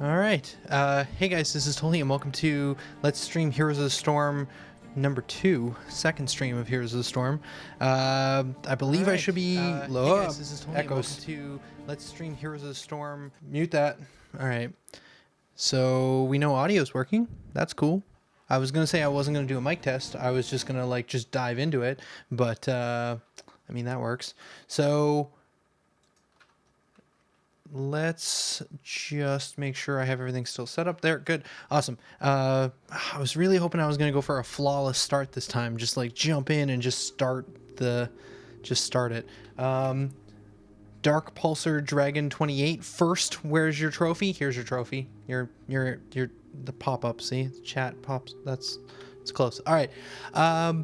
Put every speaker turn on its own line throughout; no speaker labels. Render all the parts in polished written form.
All right. Hey guys, this is Tolly, and welcome to Let's Stream Heroes of the Storm number 2, second stream of Heroes of the Storm. I believe I should be low. Hey guys, this is Tolly, and welcome to Let's Stream Heroes of the Storm. Mute that. All right. So we know audio's working. That's cool. I was gonna say I wasn't gonna do a mic test. I was just gonna just dive into it, but I mean that works. So let's just make sure I have everything still set up there. Good. Awesome. I was really hoping I was going to go for a flawless start this time. Just like jump in and just start it. Dark Pulsar Dragon 28. First, where's your trophy? Here's your trophy. Your the pop-up, see? The chat pops. It's close. All right. I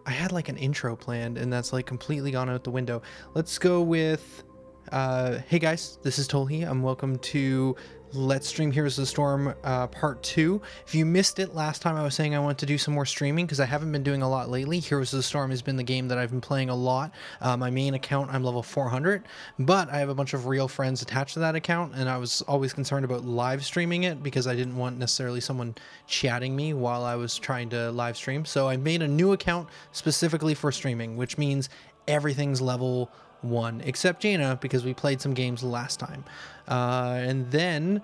had like an intro planned and that's like completely gone out the window. Let's go with hey guys, this is Tolhi. Welcome to Let's Stream Heroes of the Storm part 2. If you missed it last time, I was saying I want to do some more streaming because I haven't been doing a lot lately. Heroes of the Storm has been the game that I've been playing a lot. My main account, I'm level 400, but I have a bunch of real friends attached to that account, and I was always concerned about live streaming it because I didn't want necessarily someone chatting me while I was trying to live stream. So I made a new account specifically for streaming, which means everything's level 1 except Jaina because we played some games last time, and then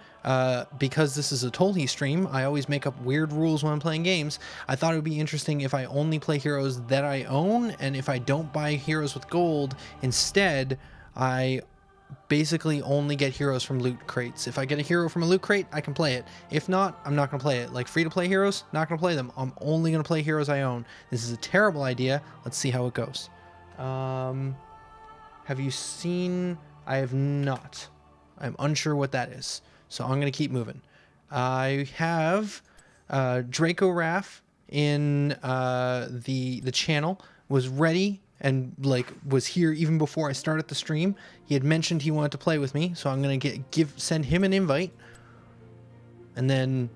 because this is a Tolhi stream, I always make up weird rules when I'm playing games. I thought it would be interesting if I only play heroes that I own, and if I don't buy heroes with gold, instead I basically only get heroes from loot crates. If I get a hero from a loot crate, I can play it. If not, I'm not gonna play it. Like free to play heroes, not gonna play them. I'm only gonna play heroes I own. This is a terrible idea. Let's see how it goes. Have you seen? I have not. I'm unsure what that is. So I'm going to keep moving. I have Draco Raff in the channel, was ready and was here even before I started the stream. He had mentioned he wanted to play with me, so I'm going to send him an invite. And then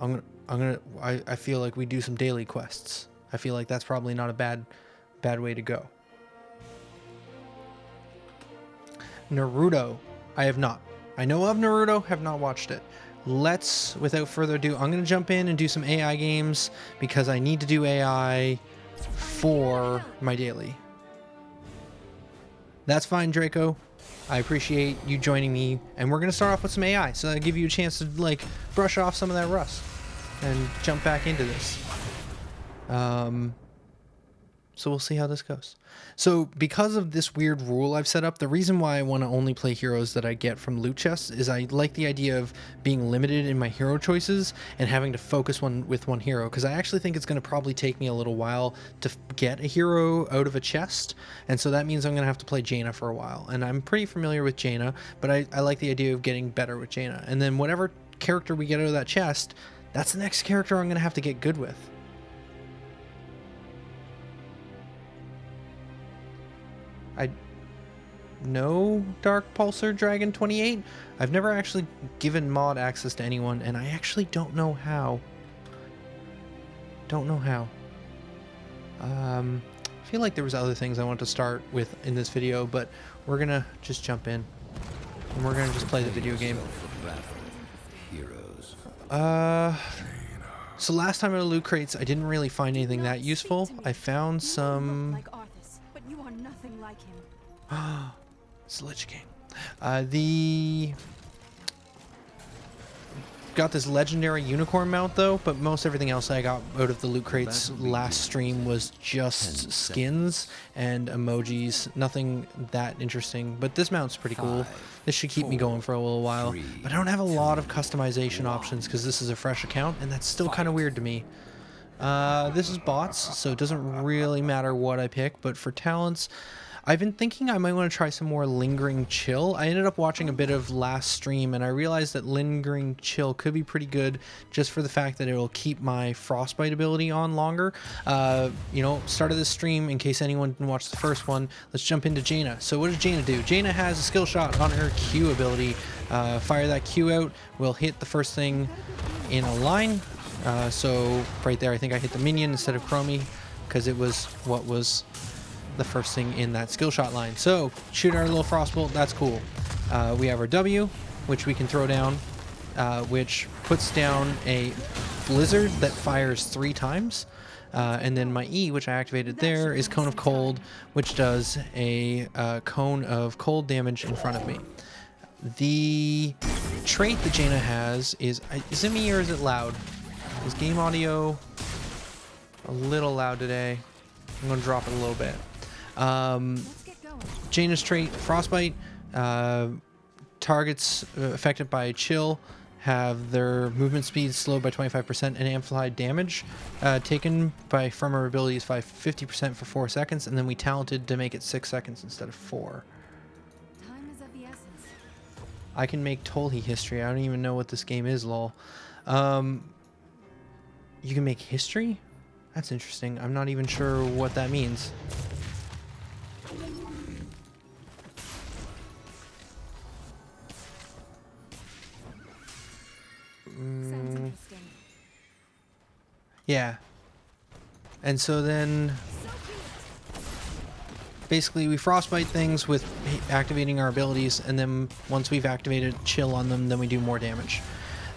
I feel like we do some daily quests. I feel like that's probably not a bad way to go. Naruto, I have not. I know of Naruto, have not watched it. Let's, without further ado, I'm going to jump in and do some AI games because I need to do AI for my daily. That's fine, Draco. I appreciate you joining me, and we're going to start off with some AI, so I'll give you a chance to brush off some of that rust and jump back into this. So we'll see how this goes. So because of this weird rule I've set up, the reason why I want to only play heroes that I get from loot chests is I like the idea of being limited in my hero choices and having to focus with one hero, because I actually think it's going to probably take me a little while to get a hero out of a chest, and so that means I'm going to have to play Jaina for a while, and I'm pretty familiar with Jaina, but I like the idea of getting better with Jaina, and then whatever character we get out of that chest, that's the next character I'm going to have to get good with. I know Dark Pulsar Dragon 28. I've never actually given mod access to anyone, and I actually don't know how. I feel like there was other things I wanted to start with in this video, but we're gonna just jump in and we're gonna just play the video game. So last time in the loot crates, I didn't really find anything that useful. I found some. It's Lich King. Got this legendary unicorn mount though, but most everything else I got out of the loot crates last stream was just skins and emojis. Nothing that interesting, but this mount's pretty cool. This should keep me going for a little while. But I don't have a lot of customization options because this is a fresh account, and that's still kind of weird to me. This is bots, so it doesn't really matter what I pick, but for talents, I've been thinking I might want to try some more Lingering Chill. I ended up watching a bit of last stream, and I realized that Lingering Chill could be pretty good just for the fact that it will keep my Frostbite ability on longer. You know, start of this stream, in case anyone didn't watch the first one, let's jump into Jaina. So what does Jaina do? Jaina has a skill shot on her Q ability. Fire that Q out, will hit the first thing in a line. So right there, I think I hit the minion instead of Chromie, because it was what was the first thing in that skill shot line. So shoot our little frostbolt, that's cool. We have our W, which we can throw down, which puts down a blizzard that fires 3 times. And then my E, which I activated there, is Cone of Cold, which does a cone of cold damage in front of me. The trait that Jaina has is it me or is it loud? Is game audio a little loud today? I'm going to drop it a little bit. Jaina's trait, Frostbite, targets affected by chill have their movement speed slowed by 25% and amplified damage taken from her abilities by 50% for 4 seconds, and then we talented to make it 6 seconds instead of 4.
Time is of the essence.
I can make Tolhi history. I don't even know what this game is, lol. You can make history? That's interesting. I'm not even sure what that means.
Sounds interesting.
Yeah. And so then basically we frostbite things with activating our abilities, and then once we've activated chill on them, then we do more damage.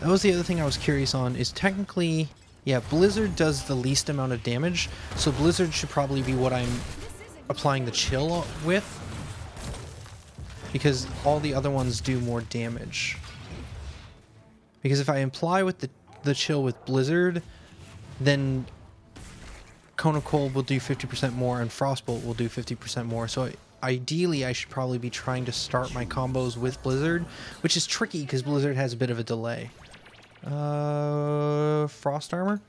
That was the other thing I was curious on, is technically, yeah, Blizzard does the least amount of damage, so Blizzard should probably be what I'm applying the chill with, because all the other ones do more damage. Because if I apply with the chill with Blizzard, then Cone of Cold will do 50% more and Frostbolt will do 50% more. So ideally, I should probably be trying to start my combos with Blizzard, which is tricky because Blizzard has a bit of a delay. Frost Armor.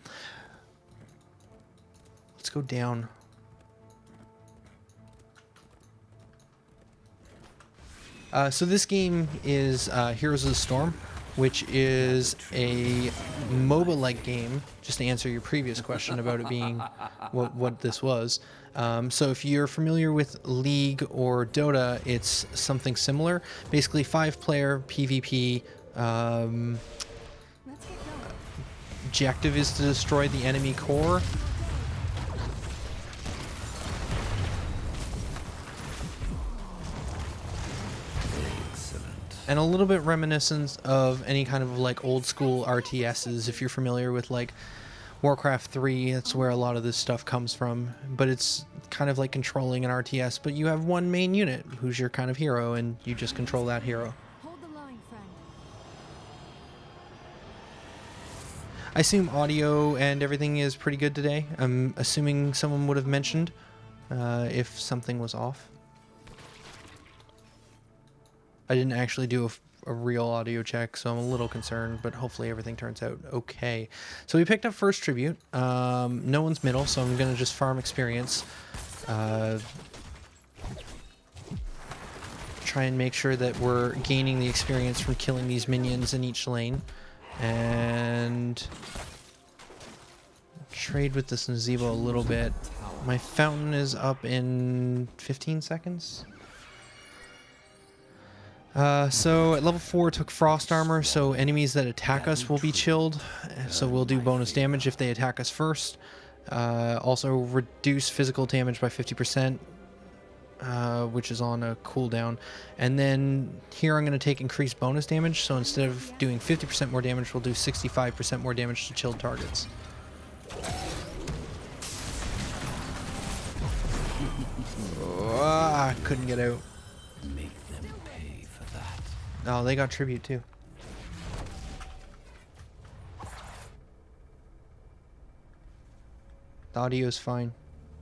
Let's go down. So this game is Heroes of the Storm, which is a MOBA-like game, just to answer your previous question about it being what this was. So if you're familiar with League or Dota, it's something similar. Basically 5-player PvP. Objective is to destroy the enemy core. And a little bit reminiscent of any kind of like old school RTSs. If you're familiar with like Warcraft 3, that's where a lot of this stuff comes from. But it's kind of like controlling an RTS, but you have one main unit who's your kind of hero, and you just control that hero.
Hold the line, friend.
I assume audio and everything is pretty good today. I'm assuming someone would have mentioned if something was off. I didn't actually do a real audio check, so I'm a little concerned, but hopefully everything turns out okay. So we picked up first tribute. No one's middle, so I'm going to just farm experience. Try and make sure that we're gaining the experience from killing these minions in each lane. And trade with this Nazebo a little bit. My fountain is up in 15 seconds. So at level 4 took Frost Armor, so enemies that attack us will be chilled, so we'll do bonus damage if they attack us first. Also reduce physical damage by 50%, which is on a cooldown. And then here I'm going to take increased bonus damage, so instead of doing 50% more damage, we'll do 65% more damage to chilled targets. I couldn't get out. Oh, they got tribute too. The audio is fine.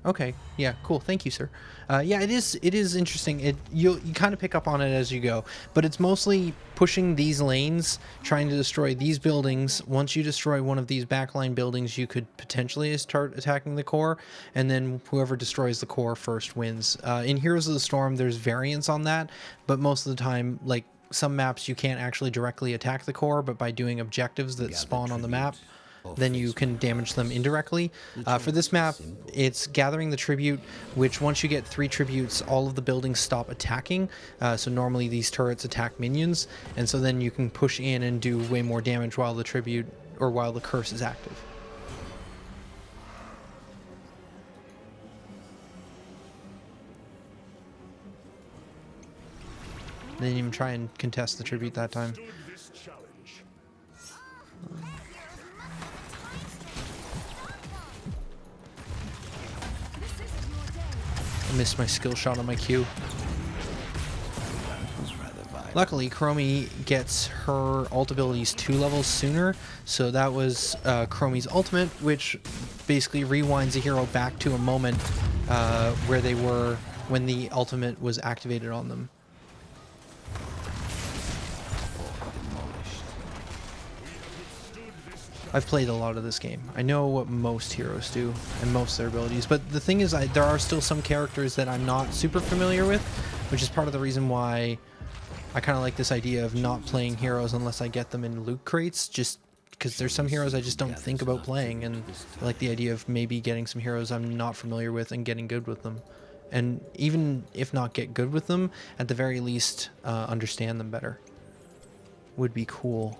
Okay, yeah, cool. Thank you, sir. Yeah, it is interesting. You kind of pick up on it as you go, but it's mostly pushing these lanes, trying to destroy these buildings. Once you destroy one of these backline buildings, you could potentially start attacking the core, and then whoever destroys the core first wins. In Heroes of the Storm, there's variants on that, but most of the time, like some maps, you can't actually directly attack the core, but by doing objectives that spawn on the map, then you can damage them indirectly. For this map, it's gathering the tribute, which once you get 3 tributes, all of the buildings stop attacking. So normally these turrets attack minions, and so then you can push in and do way more damage while the tribute, or while the curse is active. They didn't even try and contest the tribute that time. I missed my skill shot on my Q. Luckily, Chromie gets her ult abilities 2 levels sooner, so that was Chromie's ultimate, which basically rewinds a hero back to a moment where they were when the ultimate was activated on them. I've played a lot of this game. I know what most heroes do and most of their abilities, but the thing is there are still some characters that I'm not super familiar with, which is part of the reason why I kind of like this idea of not playing heroes unless I get them in loot crates, just because there's some heroes I just don't think about playing, and I like the idea of maybe getting some heroes I'm not familiar with and getting good with them. And even if not get good with them, at the very least understand them better. Would be cool.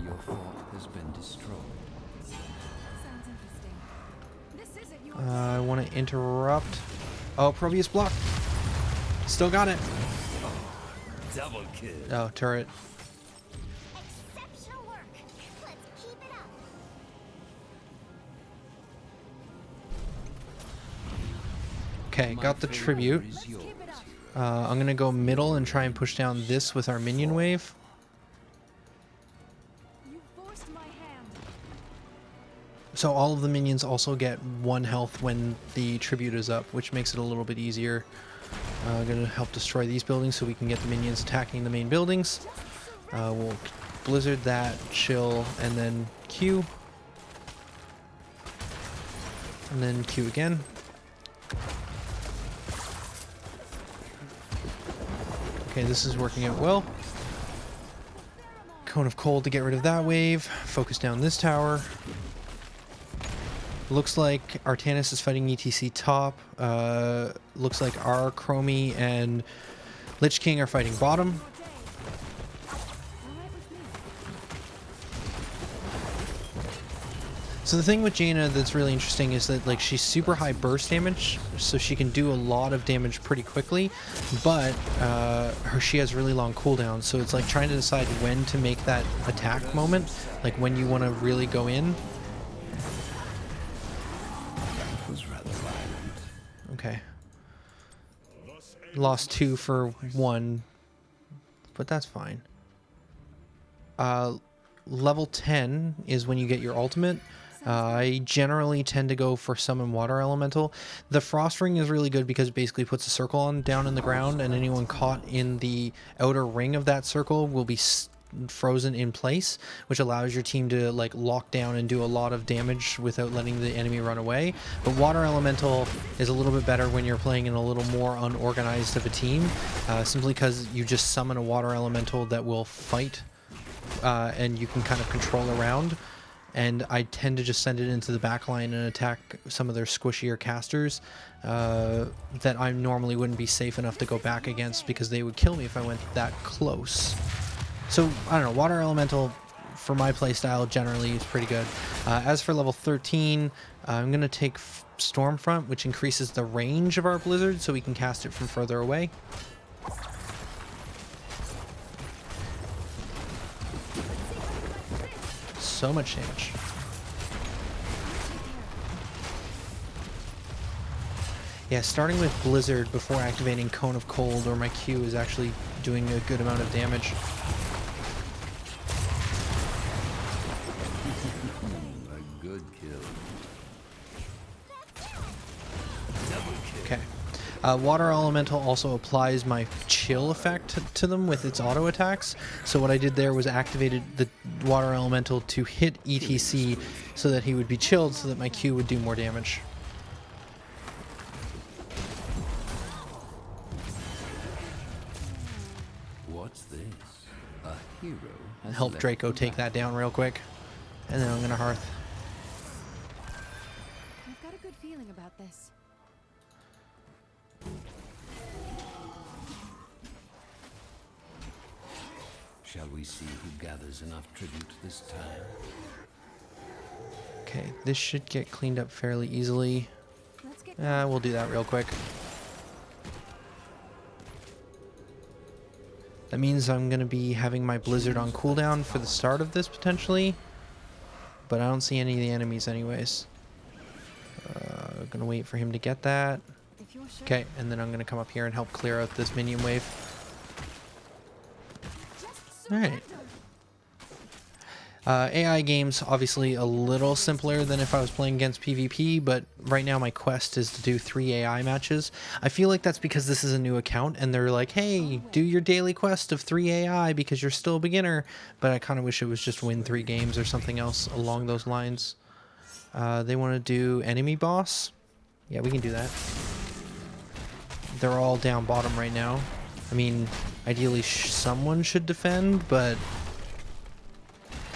Your fort has been destroyed.
Sounds interesting. This isn't your
I want to interrupt. Oh, Proteus block. Still got it.
Double kill.
Oh, turret.
Exceptional work. Let's keep it up.
Okay, got the tribute.
Is yours,
keep it up.
hero.
I'm gonna go middle and try and push down this with our minion wave.
You forced my hand.
So all of the minions also get 1 health when the tribute is up, which makes it a little bit easier. Gonna help destroy these buildings so we can get the minions attacking the main buildings. We'll blizzard that, chill, and then Q. And then Q again. Okay, this is working out well. Cone of Cold to get rid of that wave. Focus down this tower. Looks like Artanis is fighting ETC top. Looks like our Chromie and Lich King are fighting bottom.
All right with me.
So the thing with Jaina that's really interesting is that like she's super high burst damage, so she can do a lot of damage pretty quickly, but she has really long cooldowns, so it's like trying to decide when to make that attack moment, like when you want to really go in.
That was rather violent.
Okay. Lost 2 for 1, but that's fine. Level 10 is when you get your ultimate. I generally tend to go for Summon Water Elemental. The Frost Ring is really good because it basically puts a circle on down in the ground, and anyone caught in the outer ring of that circle will be frozen in place, which allows your team to like lock down and do a lot of damage without letting the enemy run away. But Water Elemental is a little bit better when you're playing in a little more unorganized of a team, simply because you just summon a Water Elemental that will fight, and you can kind of control around. And I tend to just send it into the back line and attack some of their squishier casters that I normally wouldn't be safe enough to go back against because they would kill me if I went that close. So, I don't know, Water Elemental for my playstyle generally is pretty good. As for level 13, I'm going to take Stormfront, which increases the range of our Blizzard so we can cast it from further away. So much damage. Yeah, starting with Blizzard before activating Cone of Cold or my Q is actually doing a good amount of damage.
A good kill.
Okay. Water Elemental also applies my chill effect to them with its auto attacks. So what I did there was activated the Water Elemental to hit ETC so that he would be chilled so that my Q would do more damage.
What's this? A hero has
Help
left
Draco
the
take that down real quick. And then I'm going to Hearth.
I've got a good feeling about this.
Shall we see who gathers enough tribute this time?
Okay, this should get cleaned up fairly easily.
Let's get
We'll do that real quick. That means I'm going to be having my blizzard on cooldown for the start of this potentially. But I don't see any of the enemies anyways. Gonna wait for him to get that.
If you're sure.
Okay, and then I'm gonna come up here and help clear out this minion wave. Alright. AI games, obviously a little simpler than if I was playing against PvP, but right now my quest is to do 3 AI matches. I feel like that's because this is a new account and they're like, hey, do your daily quest of 3 AI because you're still a beginner. But I kind of wish it was just win 3 games or something else along those lines. They want to do enemy boss. Yeah, we can do that. They're all down bottom right now. I mean, ideally someone should defend, but...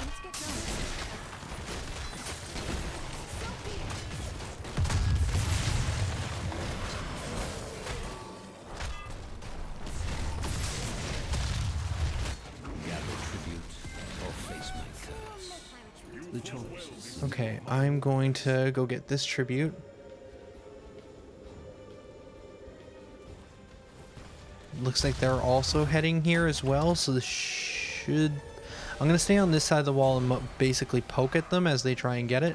Let's get going.
Gather tribute or face my curse. The choice is
Okay, I'm going to go get this tribute. Looks like they're also heading here as well, so this should... I'm going to stay on this side of the wall and basically poke at them as they try and get it.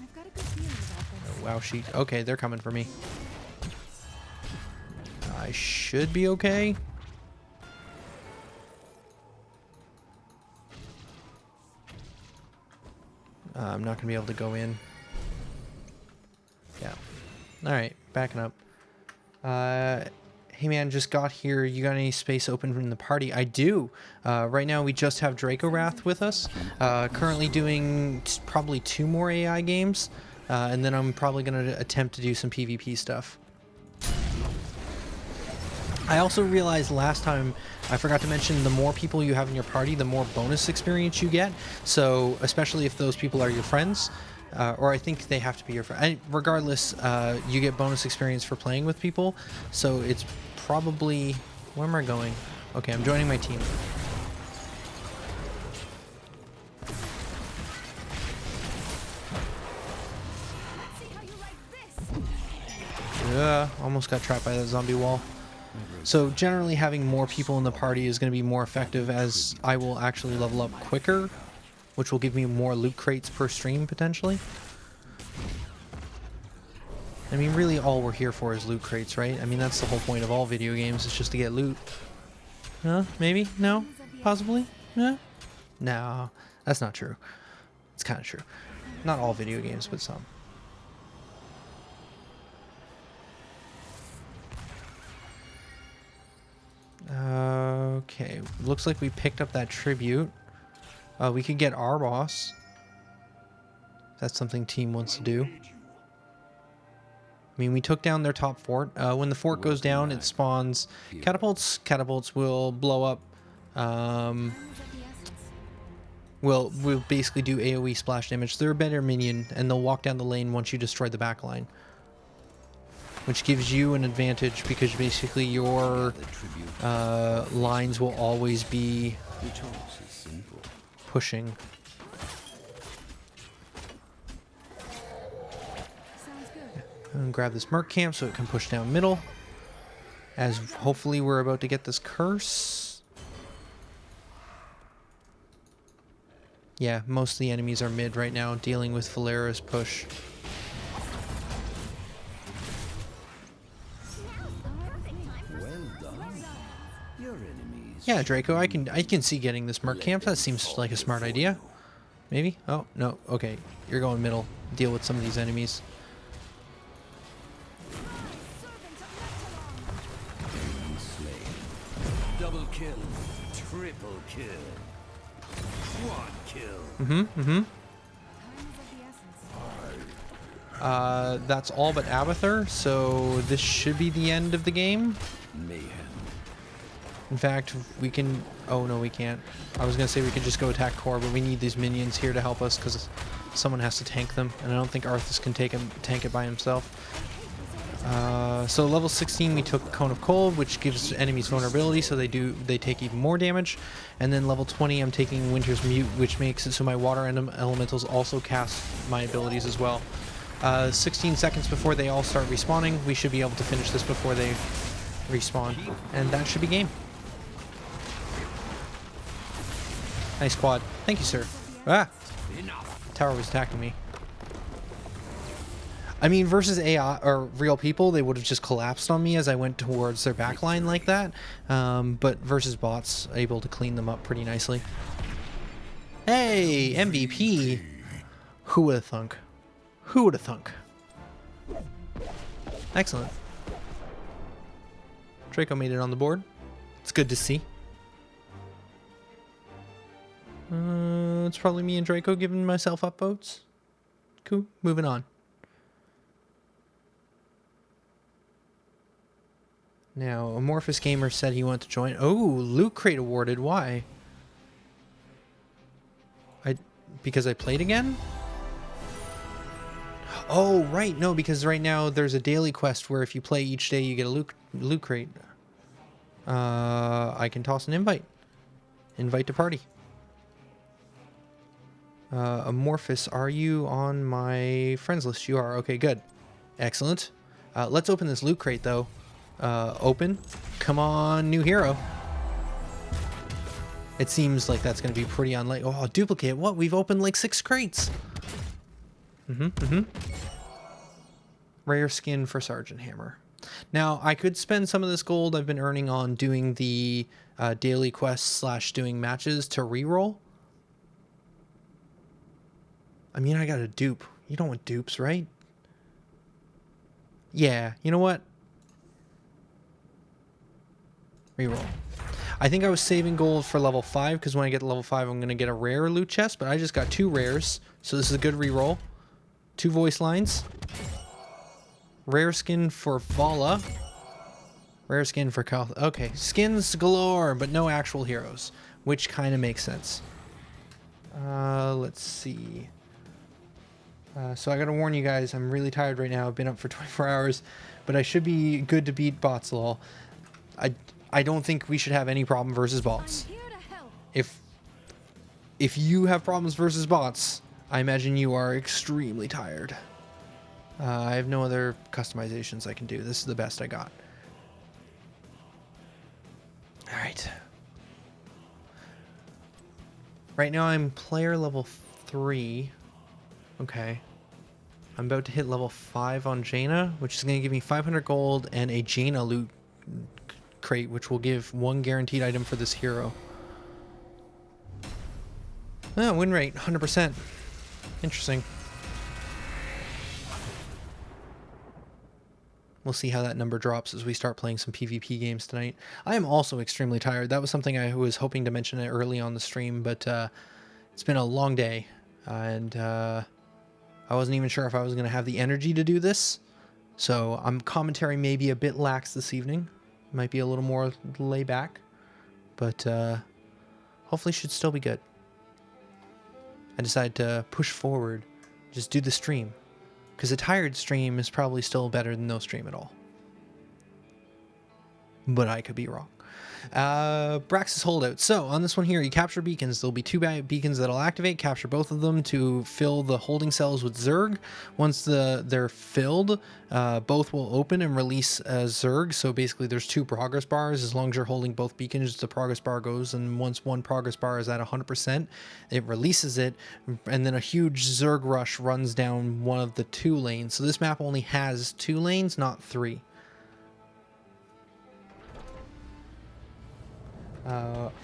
I've got a good feeling about this.
Wow, sheet. Okay, they're coming for me. I should be okay. I'm not going to be able to go in. Yeah. Alright, backing up. Hey man, just got here. You got any space open from the party? I do. Right now we just have Draco Wrath with us. Currently doing probably 2 more AI games. And then I'm probably going to attempt to do some PvP stuff. I also realized last time, I forgot to mention, the more people you have in your party, the more bonus experience you get. So, especially if those people are your friends, or I think they have to be your friend. Regardless, you get bonus experience for playing with people. So it's probably... Where am I going? Okay, I'm joining my team.
Let's see how you like this.
Almost got trapped by that zombie wall. So generally having more people in the party is going to be more effective, as I will actually level up quicker, which will give me more loot crates per stream potentially. I mean, really all we're here for is loot crates, right? I mean, that's the whole point of all video games, is just to get loot. Huh? Maybe? No? Possibly? Yeah? No, that's not true. It's kind of true. Not all video games, but some. Okay, looks like we picked up that tribute. We could get our boss. That's something team wants to do. I mean, we took down their top fort. When the fort goes down, it spawns catapults. Catapults will blow up. Will basically do AoE splash damage. They're a better minion, and they'll walk down the lane once you destroy the back line, which gives you an advantage because basically your lines will always be pushing.
Sounds good.
And grab this merc camp so it can push down middle, as hopefully we're about to get this curse. Yeah, most of the enemies are mid right now, dealing with Valera's push.
well done. Your enemies.
Yeah, Draco, I can see getting this merc camp. That seems like a smart idea. Maybe? Oh, no. Okay, you're going middle. Deal with some of these enemies.
Slain. Double kill. Triple kill. Quad kill.
Time is of the essence.
That's all but Abathur, so this should be the end of the game.
Mayhem.
In fact, we can... Oh, no, we can't. I was going to say we could just go attack core, but we need these minions here to help us because someone has to tank them, and I don't think Arthas can tank it by himself. So level 16 we took Cone of Cold, which gives enemies vulnerability, so they take even more damage. And then level 20 I'm taking Winter's Mute, which makes it so my water elementals also cast my abilities as well. 16 seconds before they all start respawning, we should be able to finish this before they respawn, and that should be game. Nice quad. Thank you, sir. Ah! Tower was attacking me. I mean, versus AI or real people, they would have just collapsed on me as I went towards their backline like that. But versus bots, able to clean them up pretty nicely. Hey, MVP. Who would have thunk? Who would have thunk? Excellent. Draco made it on the board. It's good to see. It's probably me and Draco giving myself up votes. Cool. Moving on. Now, Amorphous Gamer said he wanted to join. Oh, Loot Crate awarded. Why? Because I played again? Oh, right. No, because right now there's a daily quest where if you play each day, you get a loot crate. I can toss an invite. Invite to party. Amorphous, are you on my friends list? You are. Okay, good. Excellent. Let's open this loot crate, though. Open. Come on, new hero. It seems like that's going to be pretty unlikely. Oh, duplicate. What? We've opened like 6 crates. Rare skin for Sergeant Hammer. Now, I could spend some of this gold I've been earning on doing the daily quests / doing matches to reroll. I mean, I got a dupe. You don't want dupes, right? Yeah, you know what? Reroll. I think I was saving gold for level 5 because when I get to level 5, I'm going to get a rare loot chest, but I just got 2 rares, so this is a good reroll. 2 voice lines. Rare skin for Vala. Rare skin for Cal. Okay, skins galore, but no actual heroes, which kind of makes sense. Let's see. So I gotta warn you guys, I'm really tired right now. I've been up for 24 hours, but I should be good to beat bots, lol. I don't think we should have any problem versus bots. If you have problems versus bots, I imagine you are extremely tired. I have no other customizations I can do. This is the best I got. All right. Right now I'm player level 3. Okay. I'm about to hit level 5 on Jaina, which is going to give me 500 gold and a Jaina loot crate, which will give 1 guaranteed item for this hero. Oh, win rate, 100%. Interesting. We'll see how that number drops as we start playing some PvP games tonight. I am also extremely tired. That was something I was hoping to mention early on the stream, but it's been a long day, and I wasn't even sure if I was going to have the energy to do this. So commentary may be a bit lax this evening. Might be a little more laid back, but hopefully should still be good. I decided to push forward, just do the stream, because a tired stream is probably still better than no stream at all. But I could be wrong. Brax's holdout. So on this one here, you capture beacons. There'll be 2 beacons that'll activate. Capture both of them to fill the holding cells with Zerg. Once they're filled, both will open and release Zerg. So basically there's 2 progress bars. As long as you're holding both beacons, the progress bar goes, and once one progress bar is at 100%, it releases it, and then a huge Zerg rush runs down one of the 2 lanes. So this map only has 2 lanes, not 3.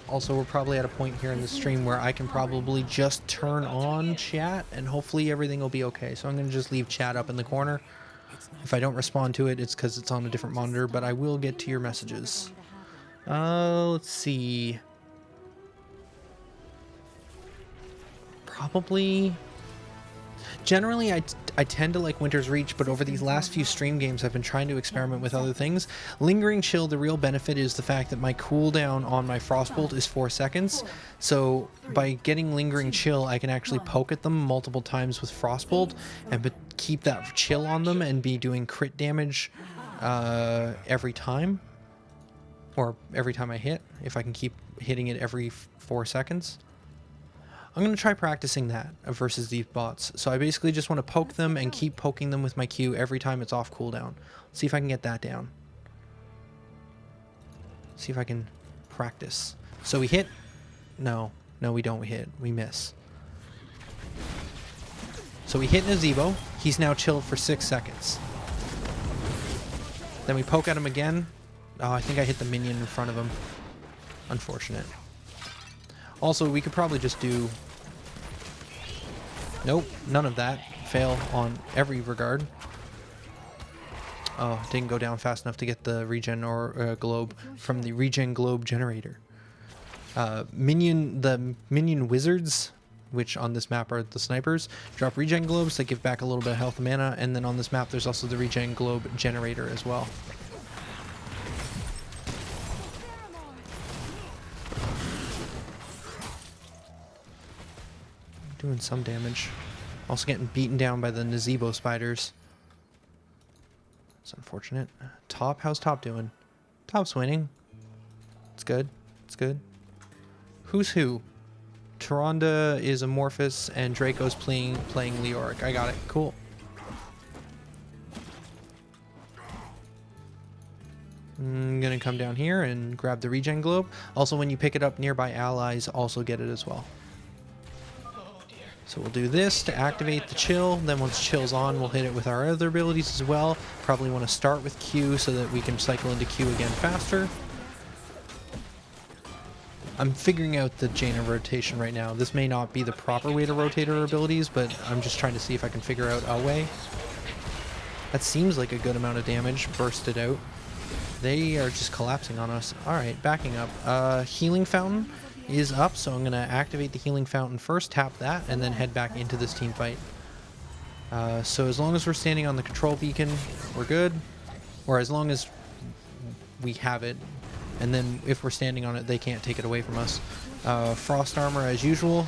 Also, we're probably at a point here in the stream where I can probably just turn on chat and hopefully everything will be okay. So I'm going to just leave chat up in the corner. If I don't respond to it, it's because it's on a different monitor, but I will get to your messages. Let's see. Probably... Generally, I tend to like Winter's Reach, but over these last few stream games, I've been trying to experiment with other things. Lingering Chill, the real benefit is the fact that my cooldown on my Frostbolt is 4 seconds. So by getting Lingering Chill, I can actually poke at them multiple times with Frostbolt and keep that chill on them and be doing crit damage every time. Or every time I hit, if I can keep hitting it every 4 seconds. I'm going to try practicing that versus these bots. So I basically just want to poke them and keep poking them with my Q every time it's off cooldown. See if I can get that down. See if I can practice. So we hit. No, no, we don't. We hit. We miss. So we hit Nazebo. He's now chilled for 6 seconds. Then we poke at him again. Oh, I think I hit the minion in front of him. Unfortunate. Also, we could probably just do... Nope, none of that. Fail on every regard. Oh, didn't go down fast enough to get the regen or globe from the regen globe generator. The minion wizards, which on this map are the snipers, drop regen globes that give back a little bit of health and mana, and then on this map there's also the regen globe generator as well. Doing some damage. Also getting beaten down by the Nazebo spiders. It's unfortunate. Top, how's top doing? Top's winning. It's good. It's good. Who's who? Taronda is Amorphous and Draco's playing Leoric. I got it. Cool. I'm gonna come down here and grab the regen globe. Also, when you pick it up, nearby allies also get it as well. So we'll do this to activate the chill. Then once chill's on, we'll hit it with our other abilities as well. Probably want to start with Q so that we can cycle into Q again faster. I'm figuring out the Jaina rotation right now. This may not be the proper way to rotate our abilities, but I'm just trying to see if I can figure out a way. That seems like a good amount of damage. Bursted out. They are just collapsing on us. Alright, backing up. Healing Fountain is up, so I'm going to activate the Healing Fountain first, tap that, and then head back into this team fight. So as long as we're standing on the control beacon, we're good. Or as long as we have it, and then if we're standing on it, they can't take it away from us. Frost armor as usual.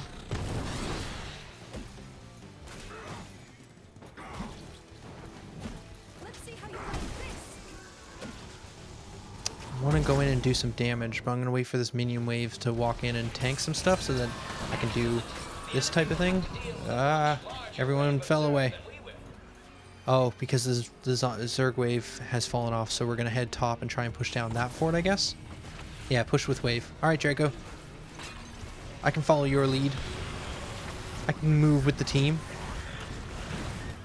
I want to go in and do some damage, but I'm going to wait for this minion wave to walk in and tank some stuff so that I can do this type of thing. Ah, everyone fell away. Oh, because the Zerg wave has fallen off, so we're going to head top and try and push down that fort, I guess. Yeah, push with wave. Alright, Draco. I can follow your lead. I can move with the team.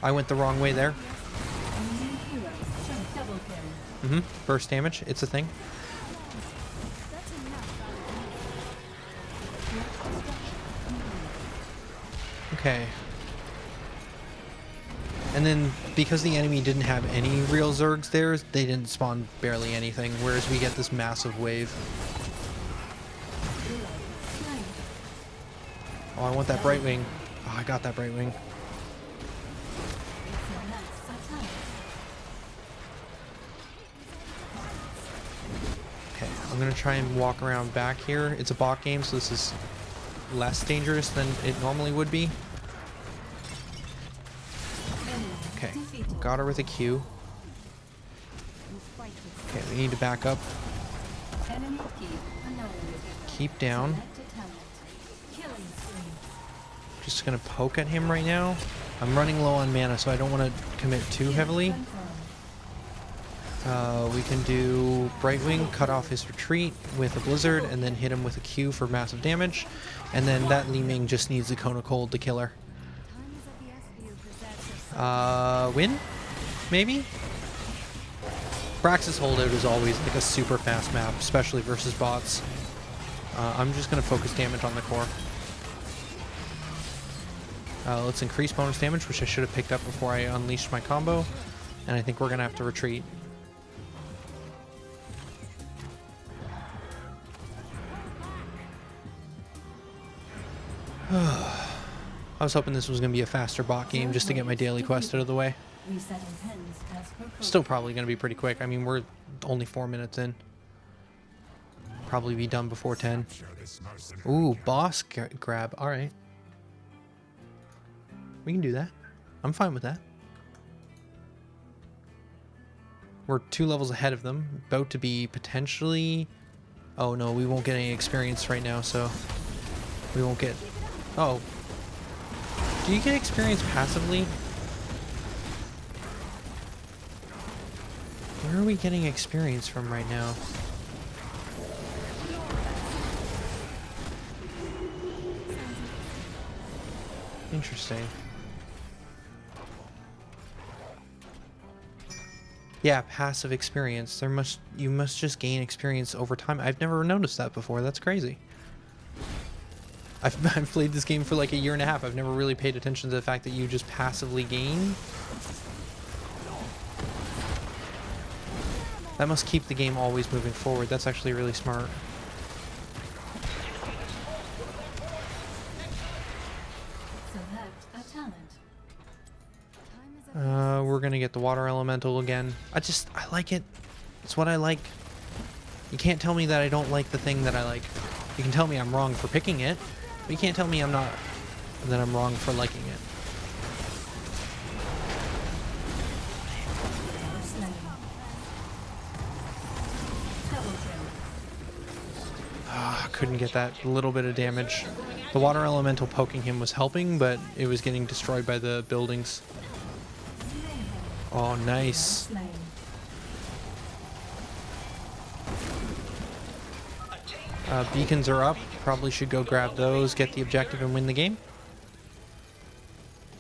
I went the wrong way there. Burst damage. It's a thing. Okay. And then, because the enemy didn't have any real Zergs there, they didn't spawn barely anything, whereas we get this massive wave. Oh, I want that Brightwing. Oh, I got that Brightwing. Okay, I'm going to try and walk around back here. It's a bot game, so this is less dangerous than it normally would be. Okay, got her with a Q. Okay, we need to back up. Keep down. Just gonna poke at him right now. I'm running low on mana, so I don't want to commit too heavily. We can do Brightwing, cut off his retreat with a Blizzard, and then hit him with a Q for massive damage. And then that Li Ming just needs a Cone of Cold to kill her. Win? Maybe? Brax's holdout is always like a super fast map, especially versus bots. I'm just going to focus damage on the core. Let's increase bonus damage, which I should have picked up before I unleashed my combo. And I think we're going to have to retreat. I was hoping this was going to be a faster bot game just to get my daily quest out of the way. Still probably going to be pretty quick. I mean, we're only 4 minutes in. Probably be done before 10. Ooh, boss grab. Alright. We can do that. I'm fine with that. We're 2 levels ahead of them. About to be potentially... Oh no, we won't get any experience right now, so... We won't get... Oh. Do you get experience passively? Where are we getting experience from right now? Interesting. Yeah, passive experience. You must just gain experience over time. I've never noticed that before. That's crazy. I've played this game for like a year and a half. I've never really paid attention to the fact that you just passively gain. That must keep the game always moving forward. That's actually really smart.
Select a talent.
We're gonna get the water elemental again. I like it. It's what I like. You can't tell me that I don't like the thing that I like. You can tell me I'm wrong for picking it, but you can't tell me that I'm wrong for liking it. Couldn't get that little bit of damage. The water elemental poking him was helping, but it was getting destroyed by the buildings. Oh, nice. Beacons are up. Probably should go grab those, get the objective, and win the game.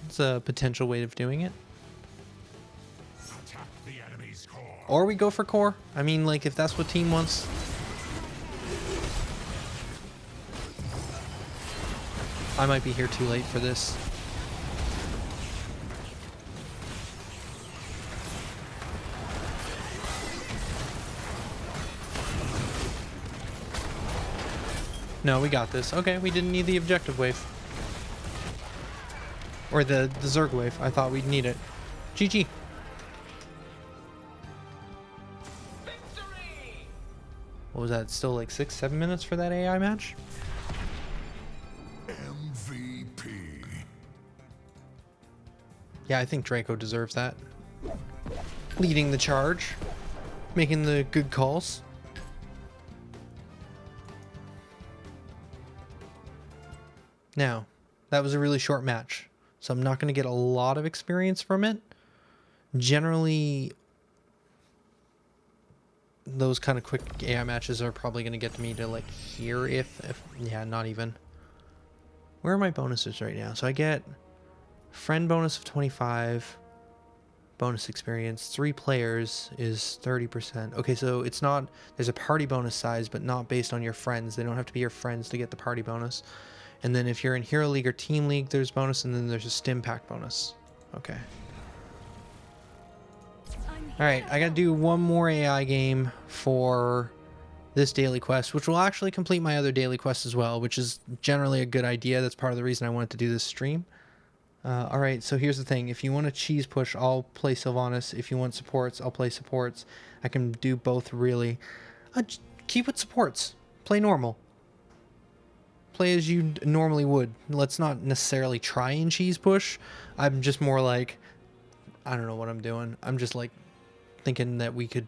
It's a potential way of doing it. Or we go for core. I mean, like, if that's what team wants. I might be here too late for this. No, we got this. Okay, we didn't need the objective wave. Or the Zerg wave. I thought we'd need it. GG. What was that? Still like 6-7 minutes for that AI match?
MVP.
Yeah, I think Draco deserves that. Leading the charge. Making the good calls. Now, that was a really short match, so I'm not going to get a lot of experience from it. Generally, those kind of quick AI matches are probably going to get me to like here if yeah, not even. Where are my bonuses right now? So I get friend bonus of 25, bonus experience, 3 players is 30%. Okay, so it's not, there's a party bonus size, but not based on your friends. They don't have to be your friends to get the party bonus. And then if you're in Hero League or Team League, there's bonus, and then there's a Stim Pack bonus. Okay. Alright, I gotta do one more AI game for this daily quest, which will actually complete my other daily quest as well, which is generally a good idea. That's part of the reason I wanted to do this stream. Alright, so here's the thing. If you want a cheese push, I'll play Sylvanas. If you want supports, I'll play supports. I can do both, really. Keep with supports. Play normal. Play as you normally would. Let's not necessarily try and cheese push. I'm just more like, I don't know what I'm doing. I'm just like thinking that we could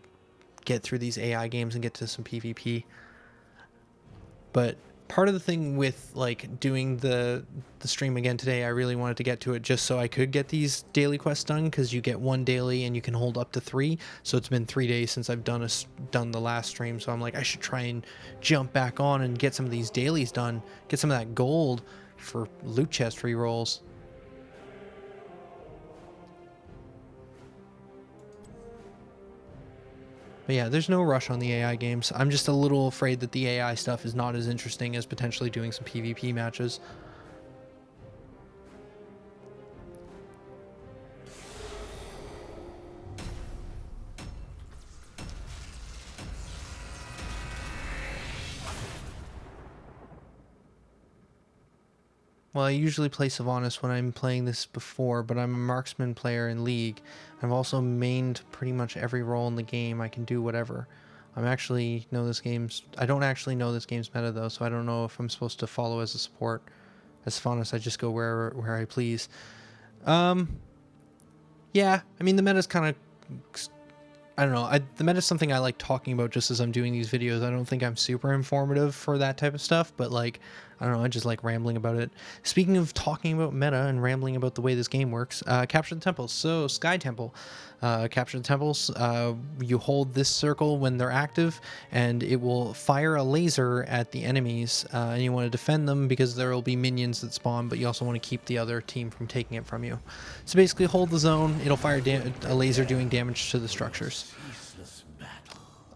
get through these AI games and get to some PvP. But part of the thing with like doing the stream again today, I really wanted to get to it just so I could get these daily quests done, because you get 1 daily and you can hold up to 3. So it's been 3 days since I've done the last stream, so I'm like, I should try and jump back on and get some of these dailies done, get some of that gold for loot chest rerolls. But yeah, there's no rush on the AI games. I'm just a little afraid that the AI stuff is not as interesting as potentially doing some PvP matches. Well, I usually play Sylvanas when I'm playing this before, but I'm a marksman player in League. I've also mained pretty much every role in the game. I can do whatever. I don't actually know this game's meta though, so I don't know if I'm supposed to follow as a support. As Sylvanas, I just go where I please. Yeah, I mean the meta's kind of, I don't know. The meta's something I like talking about just as I'm doing these videos. I don't think I'm super informative for that type of stuff, but like I don't know, I just like rambling about it. Speaking of talking about meta and rambling about the way this game works, capture the temples. So, Sky Temple. Capture the temples. You hold this circle when they're active, and it will fire a laser at the enemies. And you want to defend them because there will be minions that spawn, but you also want to keep the other team from taking it from you. So basically, hold the zone. It'll fire a laser doing damage to the structures.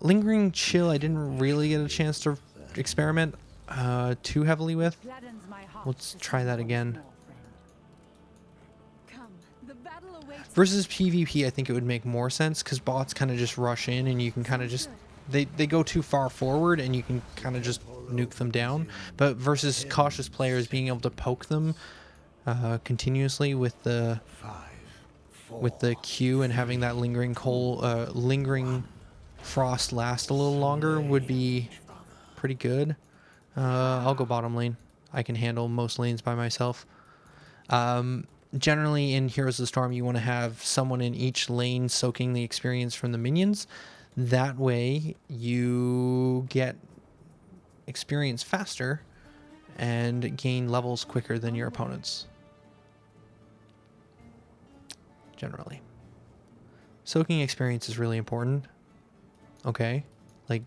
Lingering Chill, I didn't really get a chance to experiment too heavily with. Let's try that again.
Come, the battle awaits.
Versus PvP, I think it would make more sense because bots kind of just rush in and you can kind of just... They go too far forward and you can kind of just nuke them down. But versus cautious players, being able to poke them continuously with the Q and having that lingering frost last a little longer would be pretty good. I'll go bottom lane. I can handle most lanes by myself. Generally in Heroes of the Storm, you want to have someone in each lane soaking the experience from the minions. That way you get experience faster and gain levels quicker than your opponents. Generally. Soaking experience is really important. Okay. Like,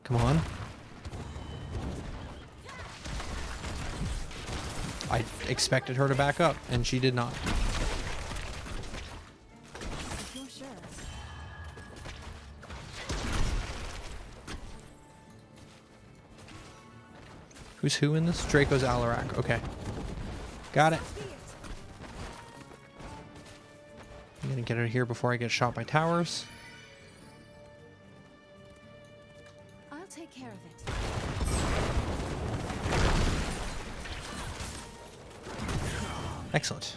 come on. I expected her to back up, and she did not.
If you're sure.
Who's who in this? Draco's Alarak. Okay. Got it. I'm gonna get out of here before I get shot by towers.
I'll take care of it.
Excellent.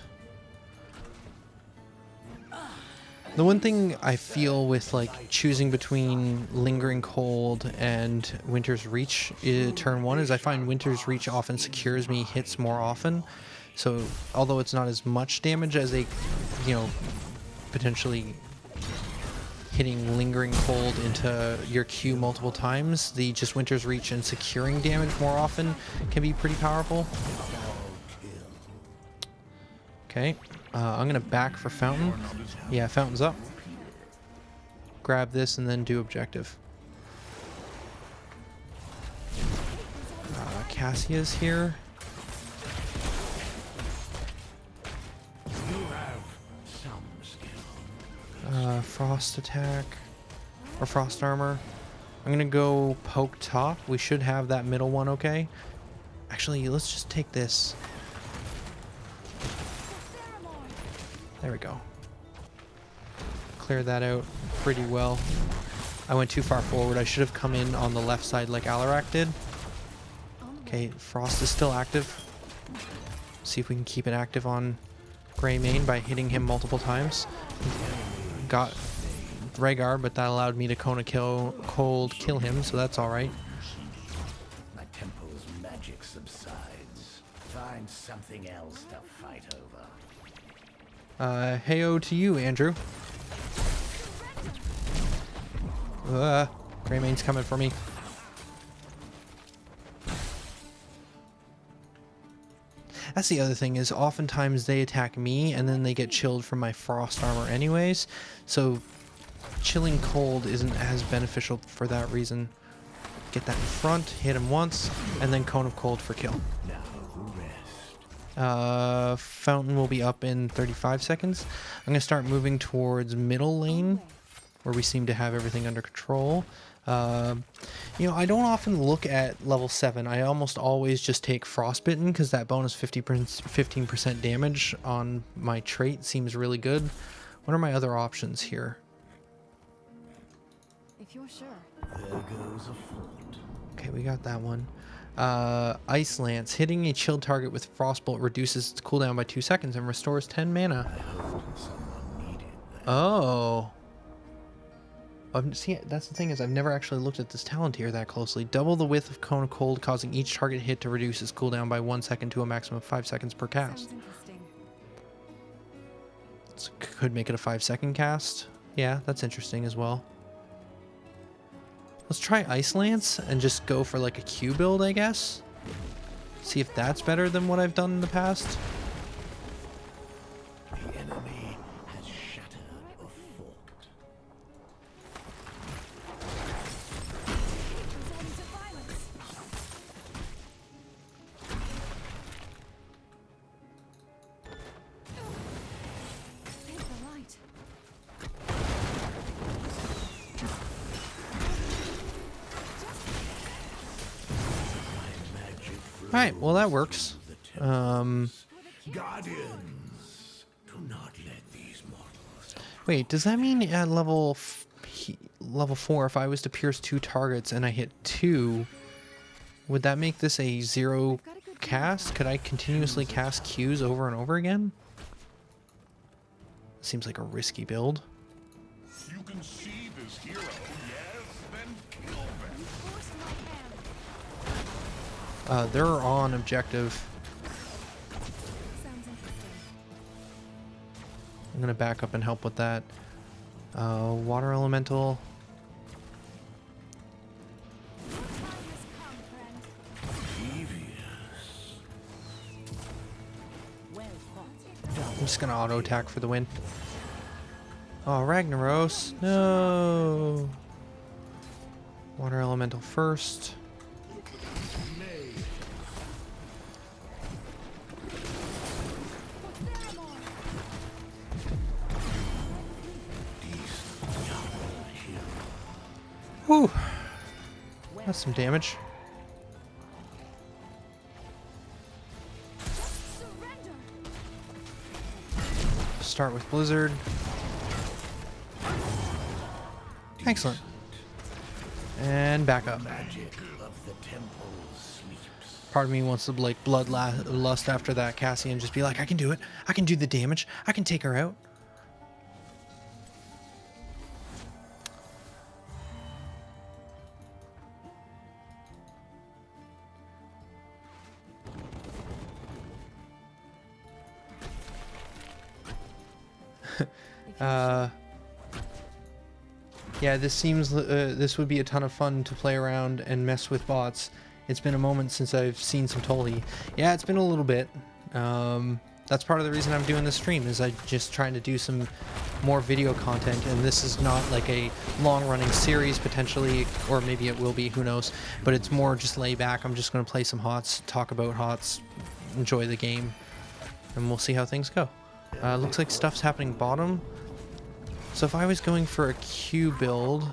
The one thing I feel with like choosing between Lingering Cold and Winter's Reach turn 1 is I find Winter's Reach often secures me hits more often. So although it's not as much damage as a, you know, potentially hitting Lingering Cold into your Q multiple times, the just Winter's Reach and securing damage more often can be pretty powerful. Okay, I'm gonna back for Fountain. Yeah, Fountain's up. Grab this and then do objective. Cassia's here. Frost attack or frost armor. I'm gonna go poke top. We should have that middle one okay. Actually, let's just take this. There we go. Cleared that out pretty well. I went too far forward. I should have come in on the left side like Alarak did. Okay, Frost is still active. See if we can keep it active on Greymane by hitting him multiple times. Got Rhaegar, but that allowed me to Kona Cold kill him, so that's alright.
My temple's magic subsides. Find something else to fight over.
Heyo to you, Andrew. Greymane's coming for me. That's the other thing is oftentimes they attack me and then they get chilled from my frost armor anyways. So chilling cold isn't as beneficial for that reason. Get that in front, hit him once, and then Cone of Cold for kill. Fountain will be up in 35 seconds. I'm going to start moving towards middle lane, where we seem to have everything under control. You know, I don't often look at level 7. I almost always just take Frostbitten, because that bonus 15% damage on my trait seems really good. What are my other options here?
If you're sure.
There goes a fort.
Okay, we got that one. Ice Lance. Hitting a chilled target with Frostbolt reduces its cooldown by 2 seconds and restores 10 mana. Oh. See, that's the thing is I've never actually looked at this talent here that closely. Double the width of Cone of Cold, causing each target hit to reduce its cooldown by 1 second to a maximum of 5 seconds per cast.
Sounds interesting.
So could make it a 5-second cast. Yeah, that's interesting as well. Let's try Ice Lance and just go for like a Q build, I guess. See if that's better than what I've done in the past.
The enemy has shattered a fort.
Resorting to violence. Take the light.
Alright, well that works.
Guardians, do not let these mortals.
Wait, does that mean at level 4, if I was to pierce 2 targets and I hit 2, would that make this a 0 cast? Could I continuously cast Qs over and over again? Seems like a risky build.
You can see this hero, yes? Then kill them.
Force my hand.
They're on objective.
Sounds interesting.
I'm gonna back up and help with that. Water elemental.
Your time has come, friend.
Devious.
Well fought.
I'm just gonna auto attack for the win. Oh, Ragnaros. No. Water elemental first. Whew. That's some damage.
Surrender.
Start with Blizzard. Excellent. And back up.
Magic of the temple sleeps.
Part of me wants to like bloodlust after that Cassie and just be like, I can do it. I can do the damage. I can take her out. Yeah, this seems this would be a ton of fun to play around and mess with bots. It's been a moment since I've seen some Tolly. Yeah, it's been a little bit. That's part of the reason I'm doing this stream, is I just trying to do some more video content, and this is not like a long-running series potentially, or maybe it will be, who knows. But it's more just lay back. I'm just going to play some HOTS, talk about HOTS, enjoy the game, and we'll see how things go. Looks like stuff's happening bottom. So if I was going for a Q build,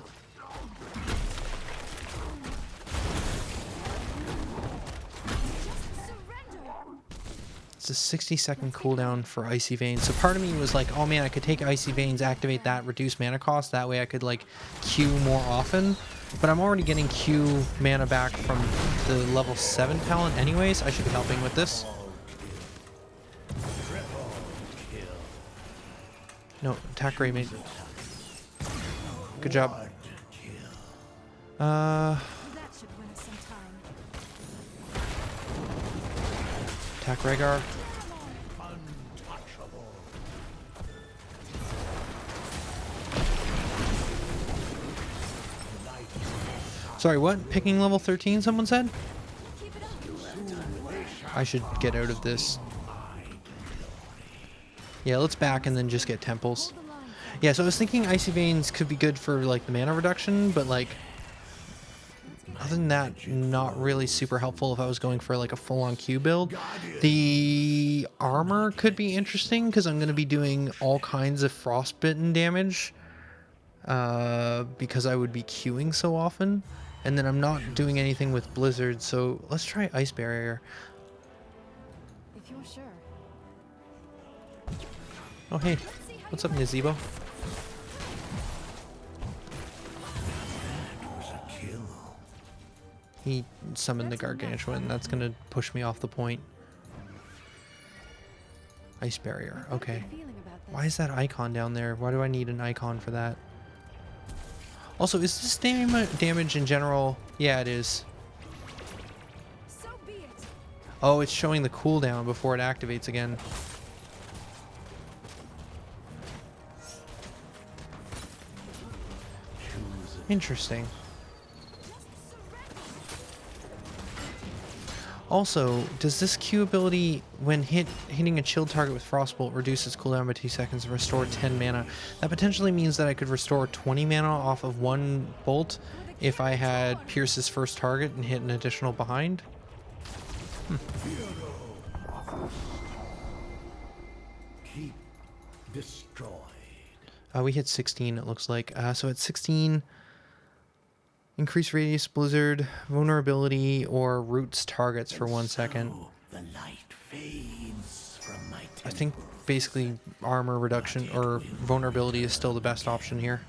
it's a 60-second cooldown for Icy Veins. So part of me was like, oh man, I could take Icy Veins, activate that, reduce mana cost. That way I could like Q more often. But I'm already getting Q mana back from the level 7 talent anyways. I should be helping with this. No, attack rate mate. Good job.
That should win us some time.
Attack Rhaegar. Sorry, what? Picking level 13, someone said?
Keep it up.
I should get out of this. Yeah, let's back and then just get temples.
Hold the line.
Yeah, so I was thinking Icy Veins could be good for like the mana reduction, but like other than that, not really super helpful if I was going for like a full-on Q build. The armor could be interesting because I'm going to be doing all kinds of frostbitten damage because I would be queuing so often. And then I'm not doing anything with Blizzard, so let's try Ice Barrier.
If you're sure.
Oh hey, what's up Nazebo? He summoned the Gargantuan. That's gonna push me off the point. Ice Barrier. Okay.
Feeling about this.
Why is that icon down there? Why do I need an icon for that? Also, is this damage in general? Yeah, it is.
So be it.
Oh, it's showing the cooldown before it activates again. Interesting. Also, does this Q ability, when hitting a chilled target with Frostbolt, reduce its cooldown by 2 seconds and restore 10 mana? That potentially means that I could restore 20 mana off of one bolt if I had Pierce's first target and hit an additional behind.
Keep destroyed.
We hit 16, it looks like. So at 16, increase radius, blizzard, vulnerability, or roots targets for 1 second.
So the light fades from my
I think
temple.
basically armor reduction or vulnerability is still the best option here.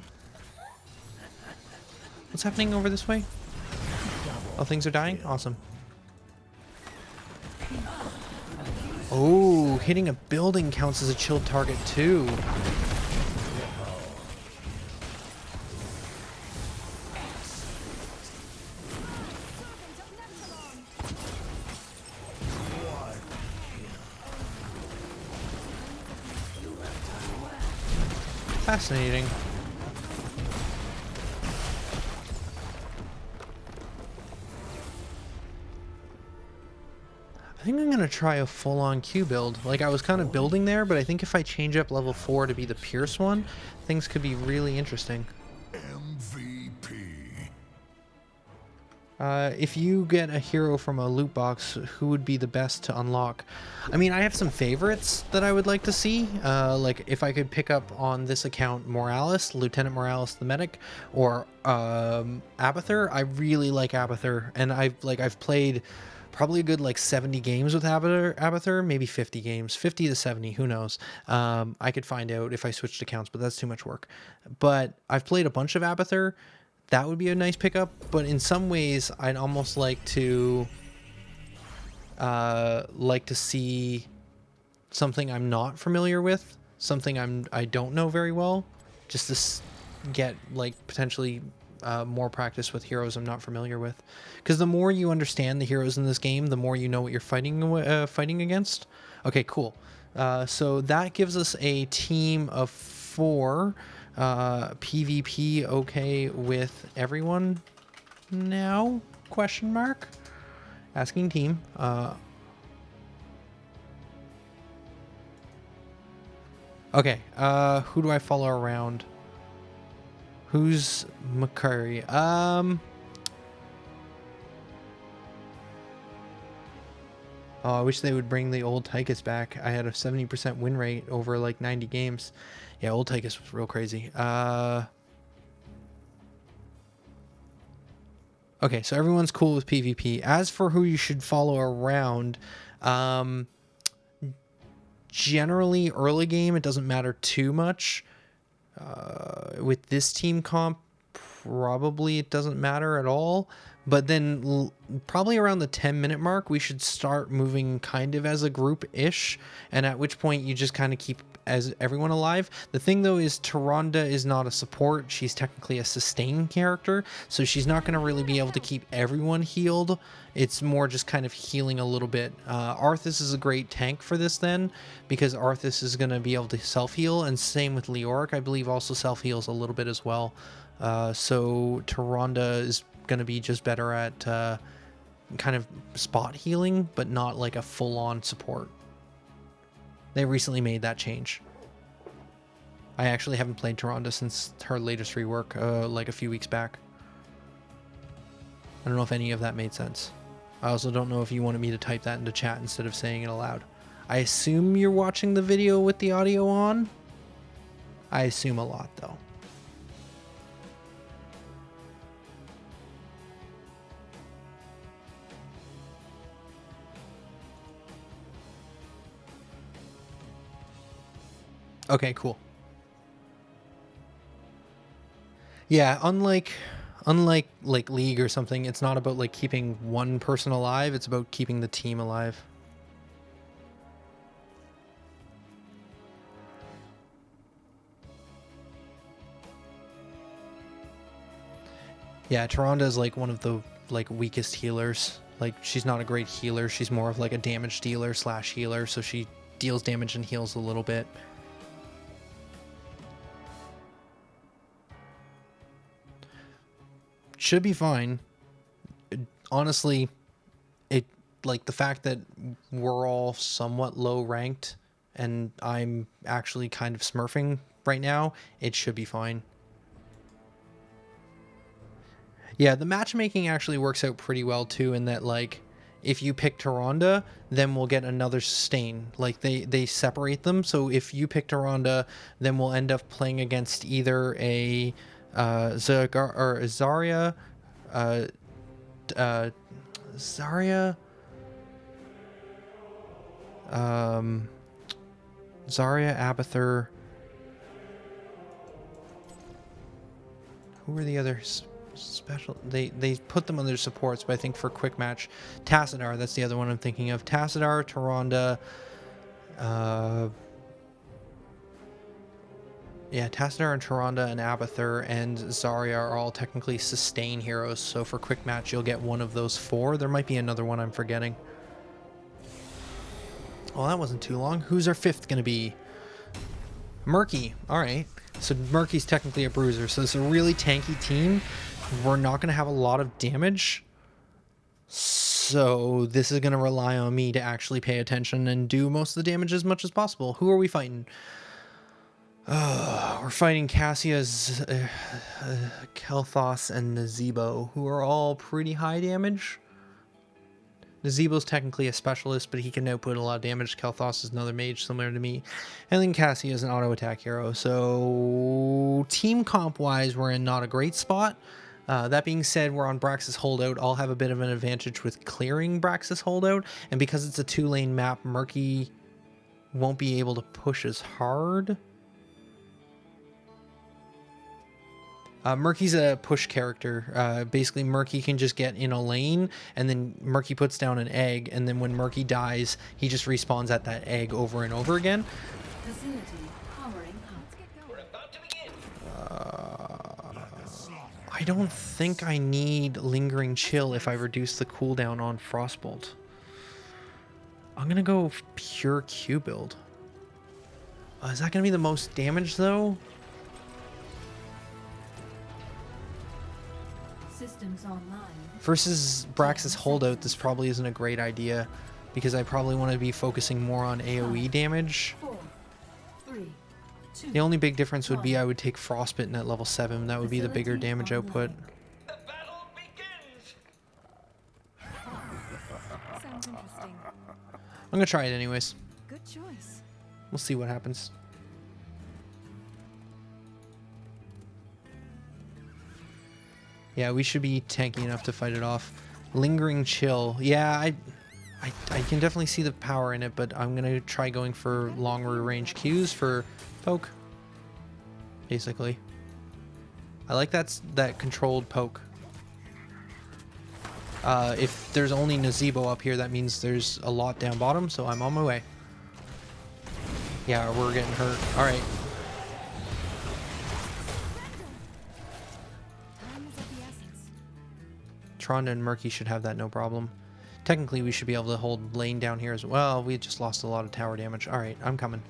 What's happening over this way? Oh, things are dying? Awesome. Oh, hitting a building counts as a chilled target too. Fascinating. I think I'm going to try a full-on Q build. Like, I was kind of building there, but I think if I change up level 4 to be the Pierce one, things could be really interesting.
MVP.
If you get a hero from a loot box, who would be the best to unlock? I mean, I have some favorites that I would like to see. Like, if I could pick up on this account Morales, Lieutenant Morales the medic, or Abathur. I really like Abathur, and I've played probably a good like 70 games with Abathur, maybe 50 games, 50 to 70, who knows. I could find out if I switched accounts, but that's too much work. But I've played a bunch of Abathur. That would be a nice pickup, but in some ways, I'd almost like to see something I'm not familiar with, something I don't know very well, just to get like potentially more practice with heroes I'm not familiar with. Because the more you understand the heroes in this game, the more you know what you're fighting against. Okay, cool. So that gives us a team of 4. PvP okay with everyone now? Question mark. Asking team. Okay. Who do I follow around? Who's McCurry? Oh, I wish they would bring the old Tychus back. I had a 70% win rate over like 90 games. Yeah, old Tychus was real crazy. Okay, so everyone's cool with PvP. As for who you should follow around, generally early game, it doesn't matter too much. With this team comp, probably it doesn't matter at all. But then probably around the 10-minute mark, we should start moving kind of as a group-ish, and at which point you just kind of keep as everyone alive. The thing though is Taronda is not a support. She's technically a sustain character, so she's not going to really be able to keep everyone healed. It's more just kind of healing a little bit. Arthas is a great tank for this then, because Arthas is going to be able to self-heal, and same with Leoric, I believe also self-heals a little bit as well. So Taronda is going to be just better at kind of spot healing, but not like a full-on support. They recently made that change. I actually haven't played Taronda since her latest rework, like a few weeks back. I don't know if any of that made sense. I also don't know if you wanted me to type that into chat instead of saying it aloud. I assume you're watching the video with the audio on. I assume a lot, though. Okay, cool. Yeah, unlike like League or something, it's not about like keeping one person alive, it's about keeping the team alive. Yeah, Taronda is like one of the like weakest healers. Like she's not a great healer, she's more of like a damage dealer / healer, so she deals damage and heals a little bit. Should be fine. Honestly, like the fact that we're all somewhat low ranked and I'm actually kind of smurfing right now, it should be fine. Yeah, the matchmaking actually works out pretty well too, in that like if you pick Taronda, then we'll get another sustain. Like they separate them. So if you pick Taronda, then we'll end up playing against either a Zagar or Zarya, Zarya, Zarya, Abathur. Who were the others? Special. They put them under supports, but I think for quick match, Tassadar. That's the other one I'm thinking of. Tassadar, Taronda. Yeah, Tassadar and Taronda and Abathur and Zarya are all technically sustain heroes. So for quick match, you'll get one of those four. There might be another one I'm forgetting. Well, that wasn't too long. Who's our fifth going to be? Murky. All right. So Murky's technically a bruiser. So it's a really tanky team. We're not going to have a lot of damage. So this is going to rely on me to actually pay attention and do most of the damage as much as possible. Who are we fighting? We're fighting Cassia's, Kel'Thas, and Nazebo, who are all pretty high damage. Nazebo's technically a specialist, but he can output a lot of damage. Kel'Thas is another mage similar to me. And then Cassia is an auto attack hero. So team comp wise, we're in not a great spot. That being said, we're on Brax's holdout. I'll have a bit of an advantage with clearing Brax's holdout. And because it's a 2-lane map, Murky won't be able to push as hard. Murky's a push character. Basically, Murky can just get in a lane, and then Murky puts down an egg, and then when Murky dies, he just respawns at that egg over and over again.
Facility powering up. We're about to begin.
I don't think I need Lingering Chill if I reduce the cooldown on Frostbolt. I'm going to go pure Q build. Is that going to be the most damage, though?
Systems online.
Versus Brax's holdout, this probably isn't a great idea because I probably want to be focusing more on AoE damage.
4, 3, 2.
The only big difference would be I would take Frostbitten at level 7. That would be the bigger damage output.
The battle begins.
Sounds interesting.
I'm going to try it anyways.
Good choice.
We'll see what happens. Yeah, we should be tanky enough to fight it off. Lingering Chill. Yeah, I can definitely see the power in it, but I'm going to try going for longer range Qs for poke. Basically. I like that controlled poke. If there's only Nazebo up here, that means there's a lot down bottom, so I'm on my way. Yeah, we're getting hurt. Alright.
Time is of the essence.
Taronda and Murky should have that no problem. Technically, we should be able to hold lane down here as well. We just lost a lot of tower damage. Alright, I'm coming.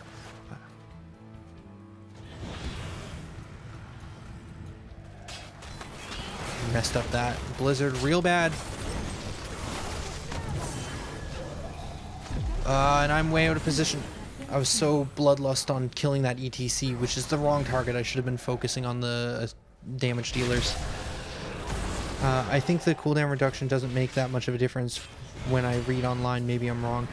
Messed up that blizzard real bad. And I'm way out of position. I was so bloodlust on killing that ETC, which is the wrong target. I should have been focusing on the damage dealers. I think the cooldown reduction doesn't make that much of a difference when I read online. Maybe I'm wrong.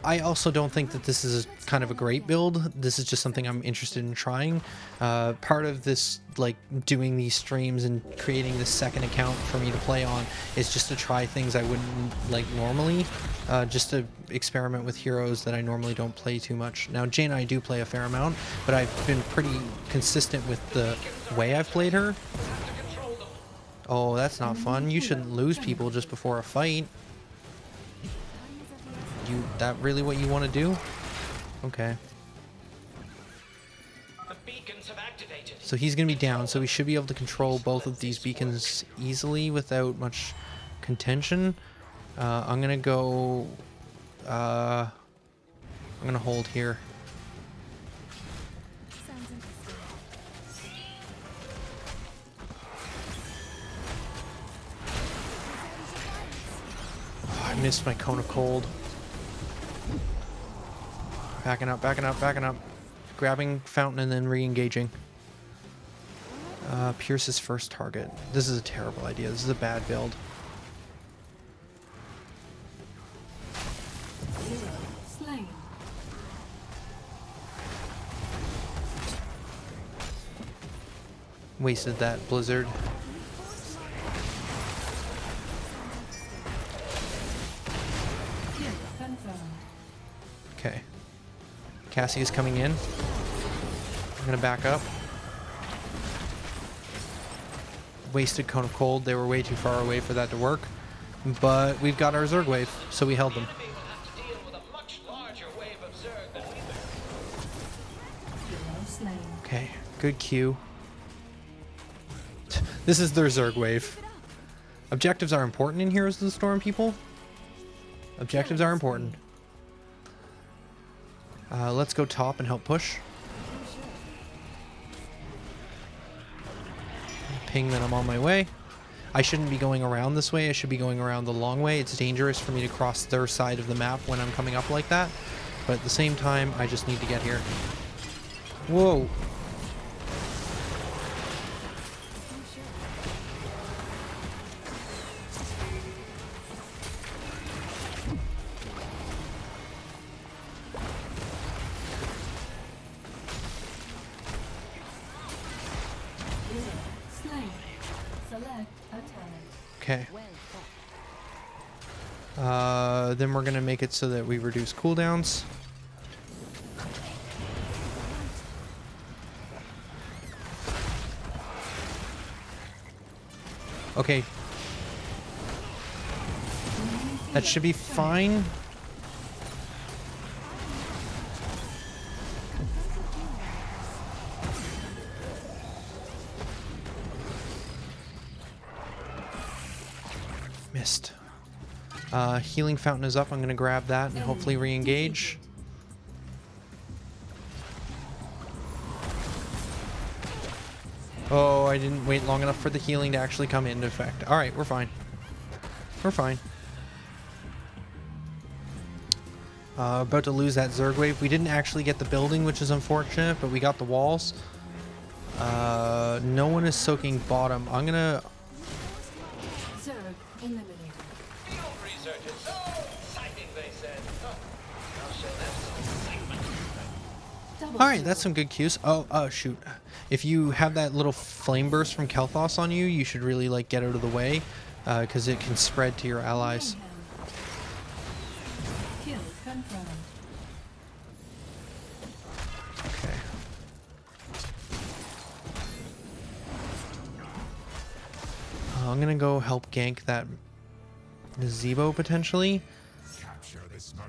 I also don't think that this is kind of a great build. This is just something I'm interested in trying. Part of this, like, doing these streams and creating this second account for me to play on is just to try things I wouldn't like normally. Just to experiment with heroes that I normally don't play too much. Now, Jane and I do play a fair amount, but I've been pretty consistent with the way I've played her. Oh, that's not fun. You shouldn't lose people just before a fight. That really what you want to do? Okay.
The beacons have activated.
So he's going to be down, so we should be able to control both of these beacons easily without much contention. I'm going to go... I'm going to hold here.
Sounds interesting.
I missed my cone of cold. Backing up, backing up, backing up. Grabbing fountain and then re-engaging. Pierce's first target. This is a terrible idea. This is a bad build.
Slain.
Wasted that blizzard.
Kill confirmed.
Okay. Cassie is coming in. I'm gonna back up. Wasted cone of cold. They were way too far away for that to work. But we've got our Zerg wave, so we held them.
Enemy will have to deal with a much larger wave of Zerg than we will.
Hero slain.
Okay, good Q. This is their Zerg wave. Objectives are important in Heroes of the Storm, people. Objectives are important. Let's go top and help push. Ping that I'm on my way. I shouldn't be going around this way. I should be going around the long way. It's dangerous for me to cross their side of the map when I'm coming up like that. But at the same time, I just need to get here. Whoa.
Slain. Select a talent.
Okay. Then we're gonna make it so that we reduce cooldowns. Okay. That should be fine. Missed. Healing fountain is up. I'm gonna grab that and hopefully re-engage. Oh, I didn't wait long enough for the healing to actually come into effect. Alright, we're fine. We're fine. About to lose that Zerg wave. We didn't actually get the building, which is unfortunate, but we got the walls. No one is soaking bottom. I'm gonna...
Zerg eliminated.
Field research is so exciting, they said. I'll show them some excitement.
Double
Alright,
kill.
that's some good cues. Oh, shoot. If you have that little flame burst from Kel'Thas on you, you should really, like, get out of the way, because it can spread to your allies.
Kill confirmed.
Okay. I'm gonna go help gank that Zebo, potentially.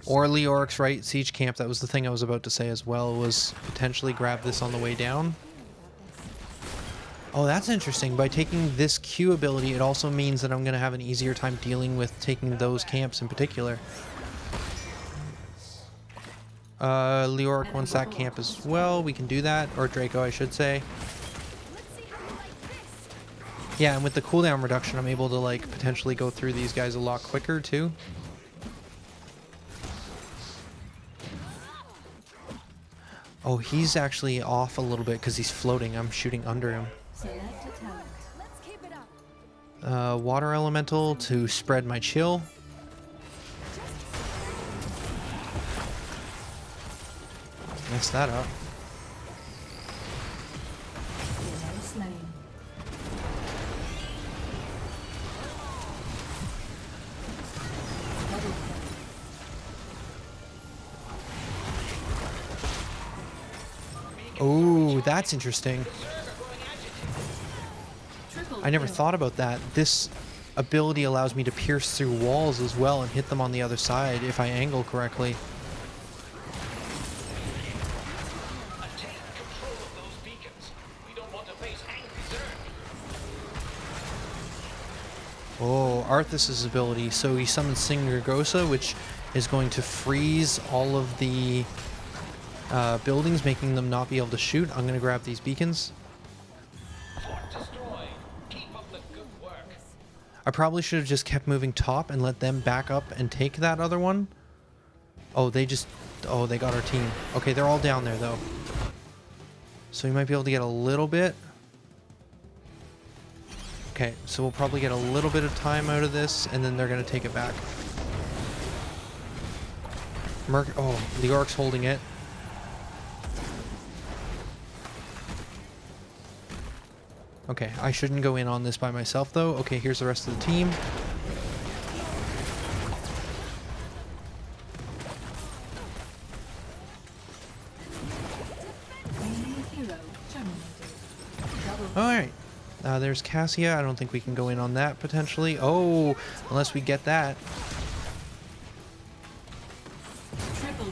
Or Leoric's right siege camp. That was the thing I was about to say as well, was potentially grab this on the way down. Oh, that's interesting. By taking this Q ability, it also means that I'm going to have an easier time dealing with taking those camps in particular. Leoric wants that camp as well. We can do that. Or Draco, I should say.
Let's see how you like this.
Yeah, and with the cooldown reduction, I'm able to, like, potentially go through these guys a lot quicker, too. Oh, he's actually off a little bit because he's floating. I'm shooting under him.
Select a talent.
Let's keep it up.
Water elemental to spread my chill. Messed that up.
Hero slain. Double kill.
Oh, that's interesting.
Triple
I never
kill.
thought about that. This ability allows me to pierce through walls as well and hit them on the other side if I angle correctly.
Take control of those beacons. We don't want to face angry Zerg.
Oh, Arthas' ability. So he summons Sing Gurgosa, which is going to freeze all of the buildings, making them not be able to shoot. I'm going to grab these beacons.
Fort destroyed. Keep up the good work.
I probably should have just kept moving top and let them back up and take that other one. Oh, they just... Oh, they got our team. Okay, they're all down there, though. So we might be able to get a little bit. Okay, so we'll probably get a little bit of time out of this, and then they're going to take it back. Oh, the Orc's holding it. Okay, I shouldn't go in on this by myself, though. Okay, here's the rest of the team. Alright. There's Cassia. I don't think we can go in on that, potentially. Oh, unless we get that.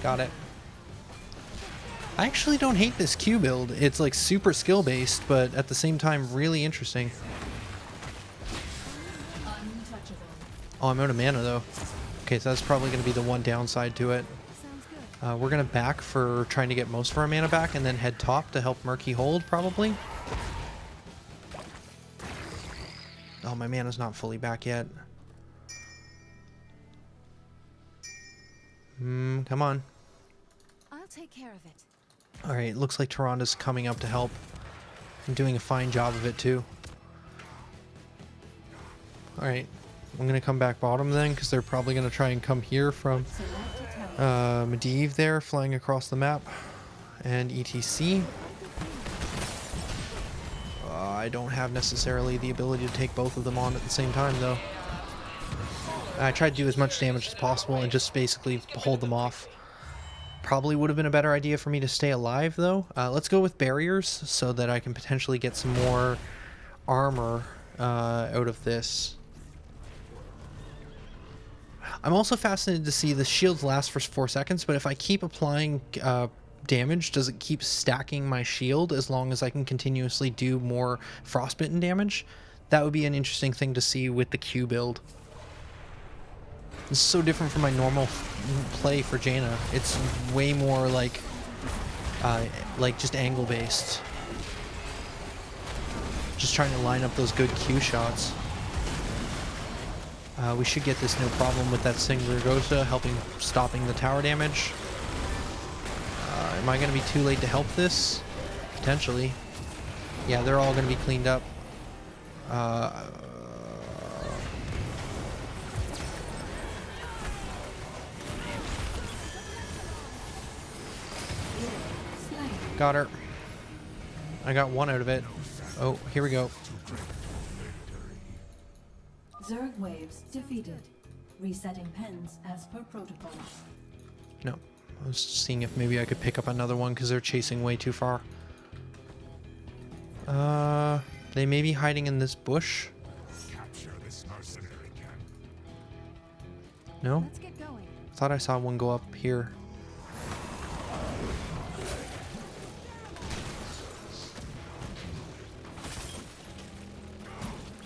Got it. I actually don't hate this Q build. It's like super skill based, but at the same time really interesting. Oh, I'm out of mana though. Okay, so that's probably going to be the one downside to it. We're going to back for trying to get most of our mana back and then head top to help Murky hold probably. Oh, my mana's not fully back yet. Come on.
I'll take care of it.
Alright, looks like Tyranda's coming up to help. I'm doing a fine job of it too. Alright, I'm going to come back bottom then, because they're probably going to try and come here from Medivh there, flying across the map. And ETC. I don't have necessarily the ability to take both of them on at the same time though. I tried to do as much damage as possible and just basically hold them off. Probably would have been a better idea for me to stay alive though. Let's go with barriers so that I can potentially get some more armor out of this. I'm also fascinated to see the shields last for 4 seconds, but if I keep applying damage, does it keep stacking my shield as long as I can continuously do more frostbitten damage? That would be an interesting thing to see with the Q build. It's so different from my normal play for Jaina. It's way more like just angle based. Just trying to line up those good Q shots. We should get this no problem with that singular Gosa helping stopping the tower damage. Am I going to be too late to help this? Potentially. Yeah, they're all going to be cleaned up. Got her. I got one out of it. Oh, here we go.
Zerg waves defeated. Resetting pens as per protocol.
No. I was seeing if maybe I could pick up another one because they're chasing way too far. They may be hiding in this bush. No?
Let's get going.
Thought I saw one go up here.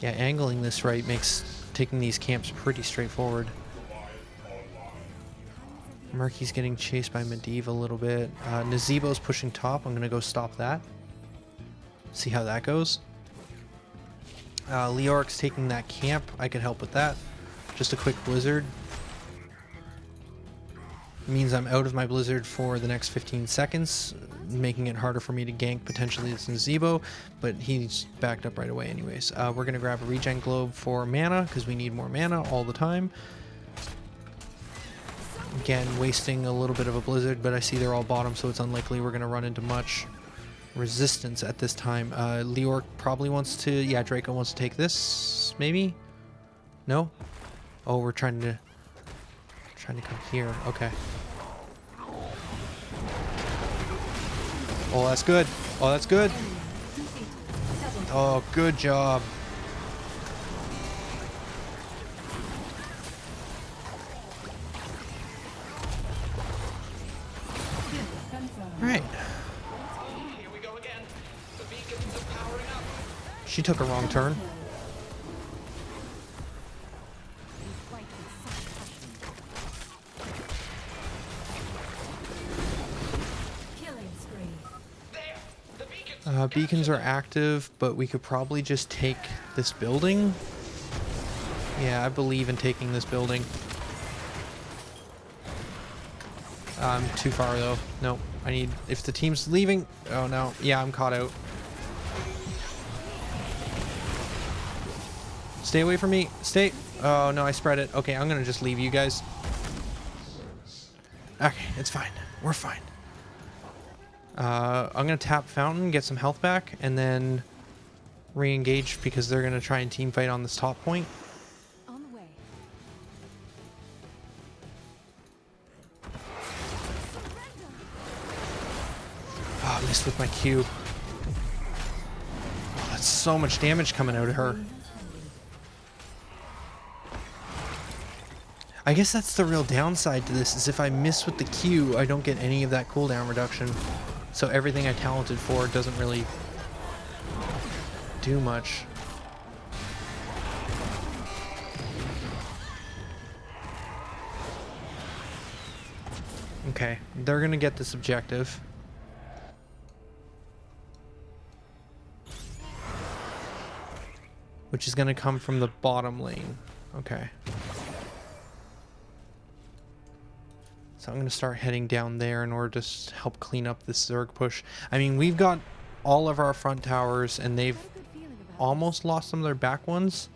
Yeah, angling this right makes taking these camps pretty straightforward. Murky's getting chased by Medivh a little bit. Nazebo's pushing top. I'm going to go stop that. See how that goes. Leoric's taking that camp. I could help with that. Just a quick blizzard. Means I'm out of my blizzard for the next 15 seconds, making it harder for me to gank potentially this Nazebo, but he's backed up right away anyways. We're going to grab a regen globe for mana because we need more mana all the time. Again, wasting a little bit of a blizzard, but I see they're all bottom, so it's unlikely we're going to run into much resistance at this time. Leoric probably wants to... Yeah, Draco wants to take this, maybe? No? Oh, we're trying to come here. Okay. Oh, that's good. Oh, that's good. Oh, good job. Right.
Here we go again. The beacons are powering up.
She took a wrong turn. Beacons are active, but we could probably just take this building. Yeah, I believe in taking this building. I'm too far though. Nope. I need, if the team's leaving, oh no. Yeah, I'm caught out. Stay away from me. Stay. Oh no, I spread it. Okay, I'm gonna just leave you guys. Okay, it's fine. We're fine. I'm gonna tap Fountain, get some health back, and then re-engage because they're gonna try and team fight on this top point.
On the way.
Oh, I missed with my Q. Oh, that's so much damage coming out of her. I guess that's the real downside to this, is if I miss with the Q, I don't get any of that cooldown reduction. So everything I talented for doesn't really do much. Okay, they're gonna get this objective. Which is gonna come from the bottom lane. Okay. So I'm going to start heading down there in order to help clean up this Zerg push. I mean, we've got all of our front towers, and they've almost lost some of their back ones.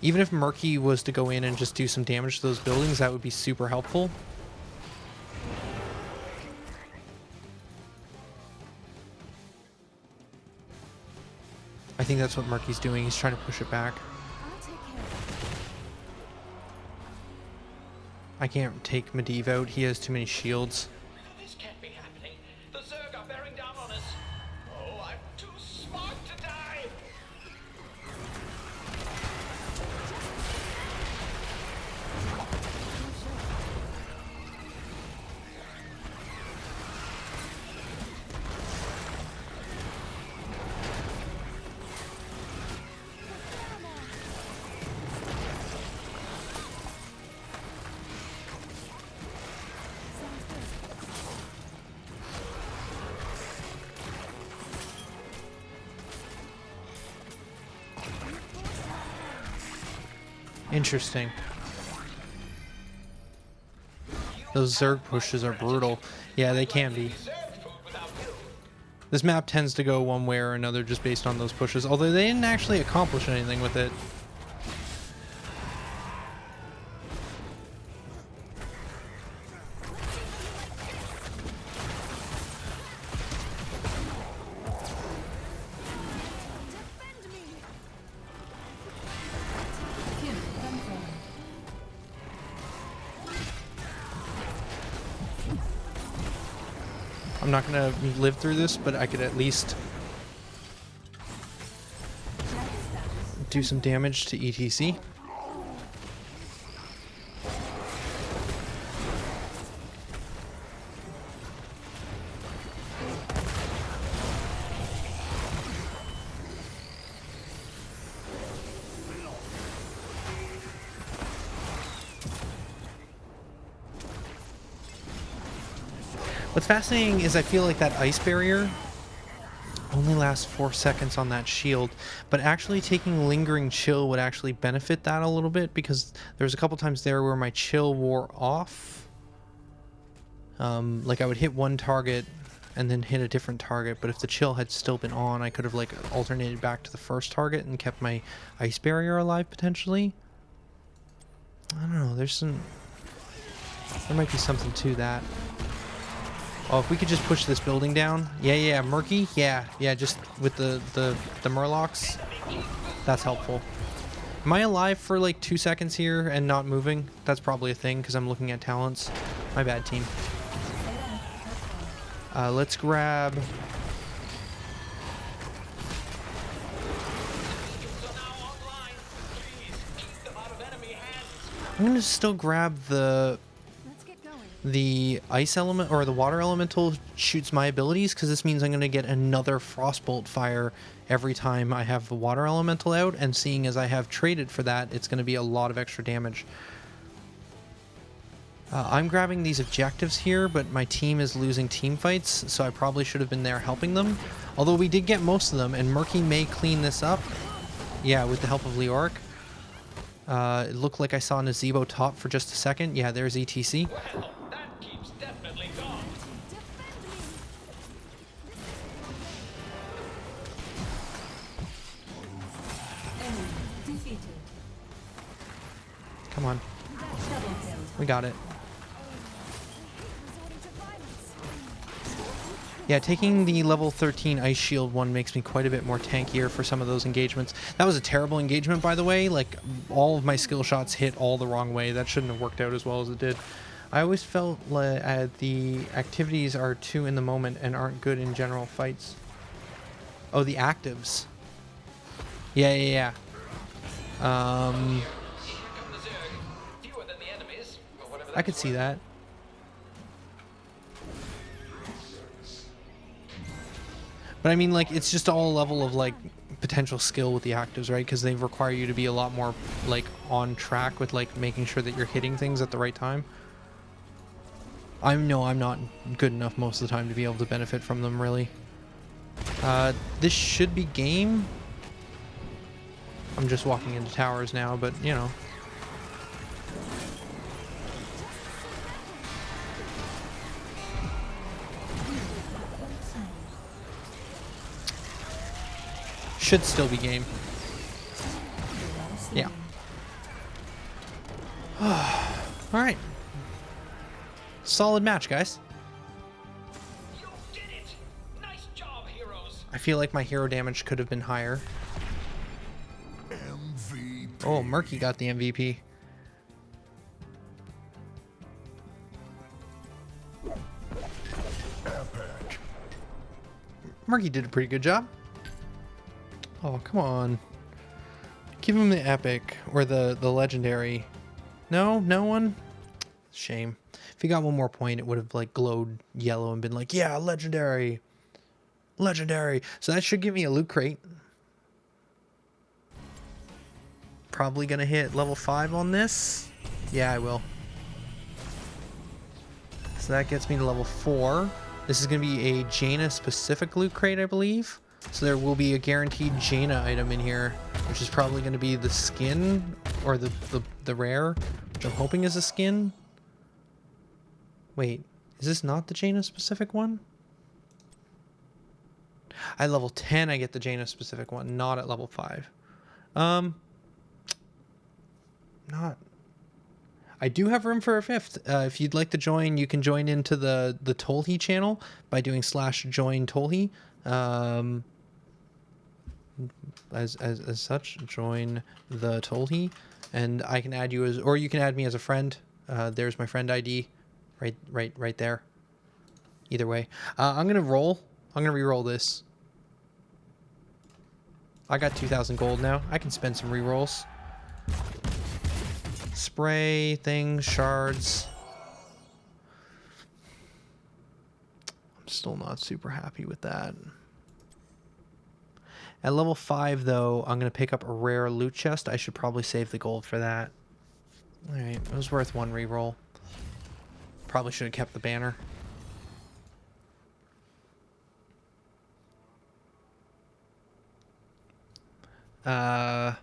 Even if Murky was to go in and just do some damage to those buildings, that would be super helpful. I think that's what Murky's doing. He's trying to push it back.
I'll take care of it.
I can't take Medivh out. He has too many shields.
This can't be happening. The Zerg are bearing down on us. Oh, I'm too smart to die.
Interesting. Those Zerg pushes are brutal. Yeah, they can be. This map tends to go one way or another just based on those pushes, although they didn't actually accomplish anything with it.
Defend me.
Kill confirmed.
I'm not gonna live through this, but I could at least do some damage to ETC. What's fascinating is I feel like that ice barrier only lasts 4 seconds on that shield, but actually taking lingering chill would actually benefit that a little bit, because there's a couple times there where my chill wore off. Like I would hit one target and then hit a different target, but if the chill had still been on, I could have like alternated back to the first target and kept my ice barrier alive potentially. I don't know, there might be something to that. Oh, if we could just push this building down. Yeah, Murky. Yeah, just with the Murlocs. That's helpful. Am I alive for like 2 seconds here and not moving? That's probably a thing because I'm looking at talents. My bad, team. Let's grab... I'm going to still grab the ice element, or the water elemental shoots my abilities, because this means I'm going to get another frostbolt fire every time I have the water elemental out, and seeing as I have traded for that, it's going to be a lot of extra damage. I'm grabbing these objectives here, but my team is losing team fights, so I probably should have been there helping them. Although we did get most of them, and Murky may clean this up. Yeah, with the help of Leoric. It looked like I saw Nazebo top for just a second. Yeah, there's ETC.
Well, that keeps definitely gone.
Defend me!
Enemy defeated.
Come on.
Double kill.
We got it.
Resorting to violence.
Yeah, taking the level 13 Ice Shield one makes me quite a bit more tankier for some of those engagements. That was a terrible engagement, by the way. Like, all of my skill shots hit all the wrong way. That shouldn't have worked out as well as it did. I always felt like the activities are too in the moment and aren't good in general fights. Oh, the actives. Yeah, yeah, yeah.
Here come the Zerg. Fewer than the enemies, or whatever
I could
that's
see
worth.
that. But I mean, like, it's just all a level of, like, potential skill with the actives, right? Because they require you to be a lot more, like, on track with, like, making sure that you're hitting things at the right time. I know I'm not good enough most of the time to be able to benefit from them, really. This should be game. I'm just walking into towers now, but, you know. Should still be game. Yeah. Alright. Solid match, guys.
You did it! Nice job, heroes!
I feel like my hero damage could have been higher.
MVP.
Oh, Murky got the MVP.
Epic.
Murky did a pretty good job. Oh, come on. Give him the epic or the legendary. No, no one. Shame. If he got one more point, it would have like glowed yellow and been like, yeah, legendary. Legendary. So that should give me a loot crate. Probably gonna hit level 5 on this. Yeah, I will. So that gets me to level 4. This is gonna be a Jaina specific loot crate, I believe. So there will be a guaranteed Jaina item in here, which is probably going to be the skin or the rare, which I'm hoping is a skin. Wait, is this not the Jaina specific one? At level 10 I get the Jaina specific one, not at level 5. Not. I do have room for a 5th. If you'd like to join, you can join into the Tolhi channel by doing /join Tolhi. As such, join the Tolhi, and I can add you as, or you can add me as a friend. There's my friend ID, right there. Either way, I'm gonna roll. I'm gonna re-roll this. I got 2,000 gold now. I can spend some re-rolls. Spray things, shards. I'm still not super happy with that. At level 5, though, I'm going to pick up a rare loot chest. I should probably save the gold for that. Alright, it was worth one reroll. Probably should have kept the banner. I'm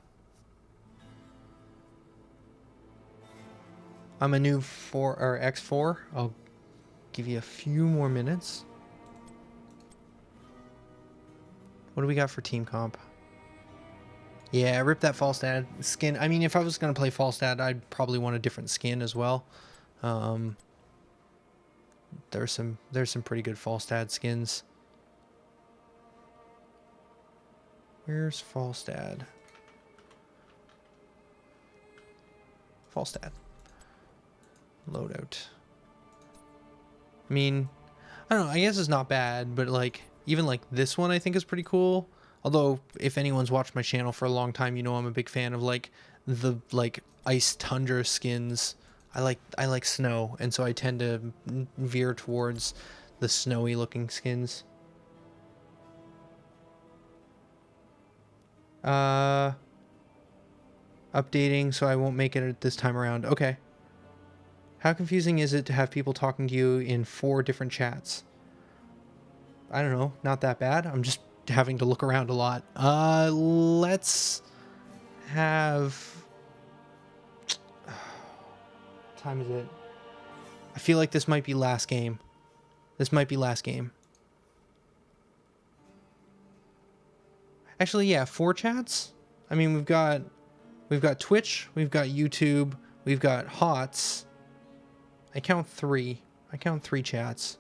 a new X4. I'll give you a few more minutes. What do we got for team comp? Yeah, rip that Falstad skin. I mean, if I was going to play Falstad, I'd probably want a different skin as well. There's some pretty good Falstad skins. Where's Falstad? Falstad. Loadout. I mean, I don't know. I guess it's not bad, but like, even like this one I think is pretty cool. Although if anyone's watched my channel for a long time, you know I'm a big fan of like the ice tundra skins. I like snow, and so I tend to veer towards the snowy looking skins. Updating so I won't make it this time around. Okay. How confusing is it to have people talking to you in 4 different chats? I don't know, not that bad. I'm just having to look around a lot. Let's have time is it? I feel like this might be last game. This might be last game. Actually, yeah, 4 chats. I mean, we've got Twitch, we've got YouTube, we've got HOTS. I count 3. I count 3 chats.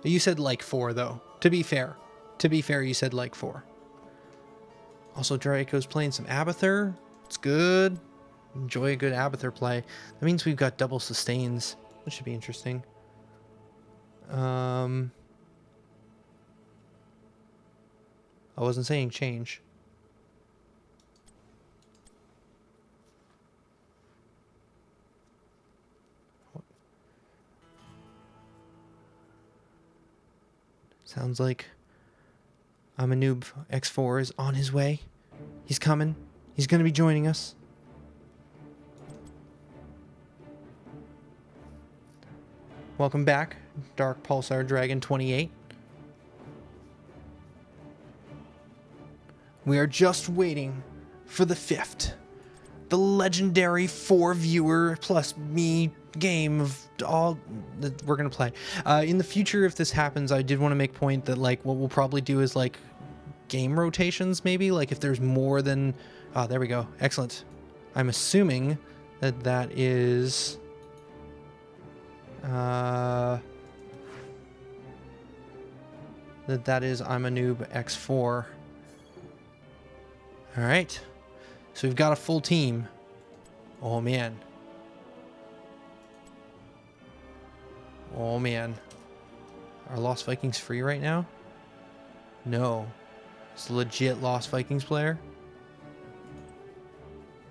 You said like 4 though. To be fair, you said like 4. Also, Draco's playing some Abathur. It's good. Enjoy a good Abathur play. That means we've got double sustains. That should be interesting. I wasn't saying change. Sounds like I'm a noob. X4 is on his way. He's coming. He's going to be joining us. Welcome back, Dark Pulsar Dragon 28. We are just waiting for the 5th. The legendary 4-viewer plus me game of all that we're going to play. In the future, if this happens, I did want to make point that like what we'll probably do is like game rotations maybe. Like if there's more than... Oh, there we go. Excellent. I'm assuming that that is... that is I'm a Noob X4. Alright. So we've got a full team. Oh man. Oh man. Are Lost Vikings free right now? No. It's a legit Lost Vikings player?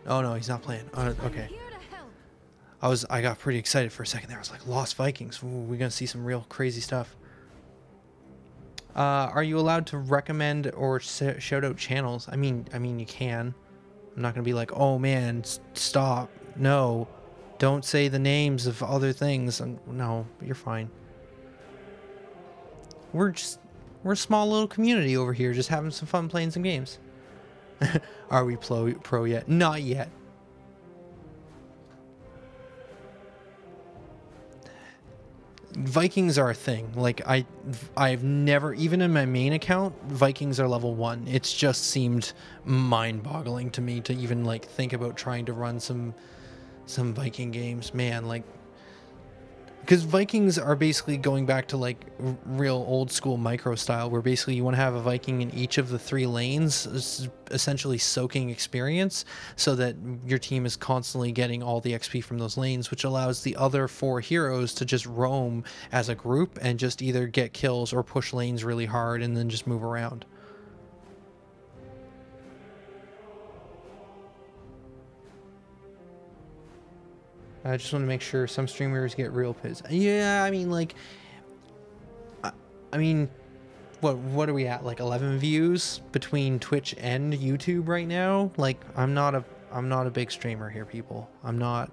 Oh no, he's not playing. Okay.
Here to help.
I got pretty excited for a second there. I was like, Lost Vikings. Ooh, we're gonna see some real crazy stuff. Are you allowed to recommend or shout out channels? I mean you can. I'm not gonna be like, oh man, stop. No, don't say the names of other things. No, you're fine. We're a small little community over here, just having some fun playing some games. Are we pro yet? Not yet. Vikings are a thing. Like I've never, even in my main account, Vikings are level 1. It's just seemed mind-boggling to me to even like think about trying to run some Viking games. Man, like, because Vikings are basically going back to like real old school micro style, where basically you want to have a Viking in each of the 3 lanes, essentially soaking experience, so that your team is constantly getting all the XP from those lanes, which allows the other 4 heroes to just roam as a group and just either get kills or push lanes really hard and then just move around. I just want to make sure some streamers get real pissed. Yeah, I mean, like, I mean, what are we at? Like 11 views between Twitch and YouTube right now? Like, I'm not a big streamer here, people. I'm not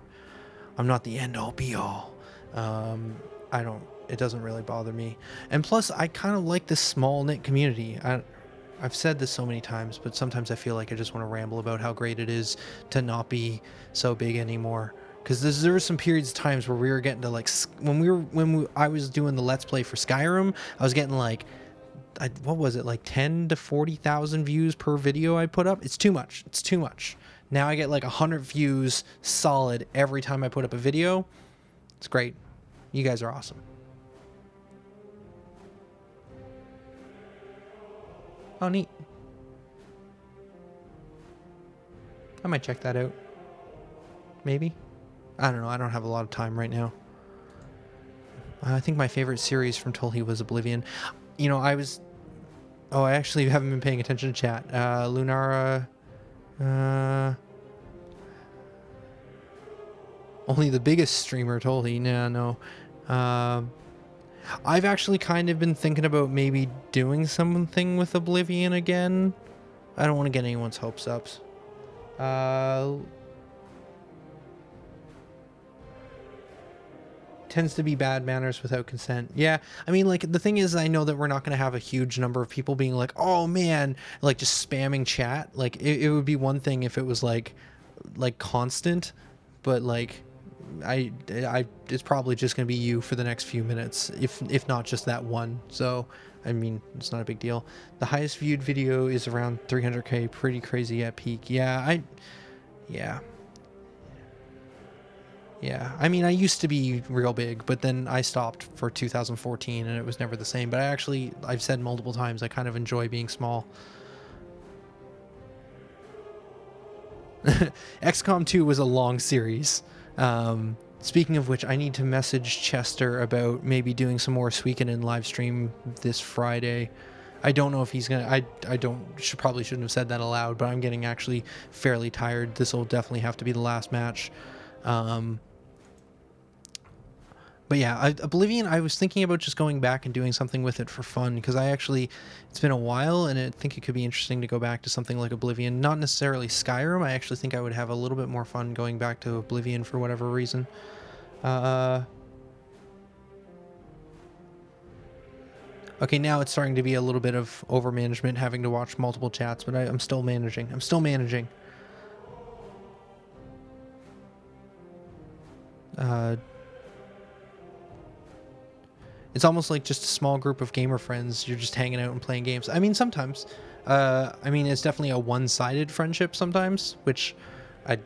the end all be all. It doesn't really bother me. And plus, I kind of like this small knit community. I've said this so many times, but sometimes I feel like I just want to ramble about how great it is to not be so big anymore. Because there were some periods of times where we were getting to like, I was doing the Let's Play for Skyrim, I was getting like, what was it, like 10 to 40,000 views per video I put up. It's too much. It's too much. Now I get like 100 views solid every time I put up a video. It's great. You guys are awesome. Oh, neat. I might check that out. Maybe. I don't know. I don't have a lot of time right now. I think my favorite series from Tolhi was Oblivion. You know, I actually haven't been paying attention to chat. Lunara... only the biggest streamer Tolhi. Nah, no. I've actually kind of been thinking about maybe doing something with Oblivion again. I don't want to get anyone's hopes up. tends to be bad manners without consent. Yeah, I mean, like, the thing is, I know that we're not going to have a huge number of people being like, oh man, like just spamming chat. Like, it would be one thing if it was like constant, but like it's probably just going to be you for the next few minutes, if not just that one. So I mean, it's not a big deal. The highest viewed video is around 300k, pretty crazy at peak. Yeah, I mean, I used to be real big, but then I stopped for 2014 and it was never the same. But I've said multiple times, I kind of enjoy being small. XCOM 2 was a long series. Speaking of which, I need to message Chester about maybe doing some more Suikoden live stream this Friday. I don't know if he's gonna. Probably shouldn't have said that aloud, but I'm getting actually fairly tired. This will definitely have to be the last match. But yeah, Oblivion, I was thinking about just going back and doing something with it for fun, because it's been a while, and I think it could be interesting to go back to something like Oblivion. Not necessarily Skyrim. I actually think I would have a little bit more fun going back to Oblivion for whatever reason. Okay, now it's starting to be a little bit of overmanagement, having to watch multiple chats, but I'm still managing. It's almost like just a small group of gamer friends. You're just hanging out and playing games. I mean, sometimes. I mean, it's definitely a one-sided friendship sometimes, which I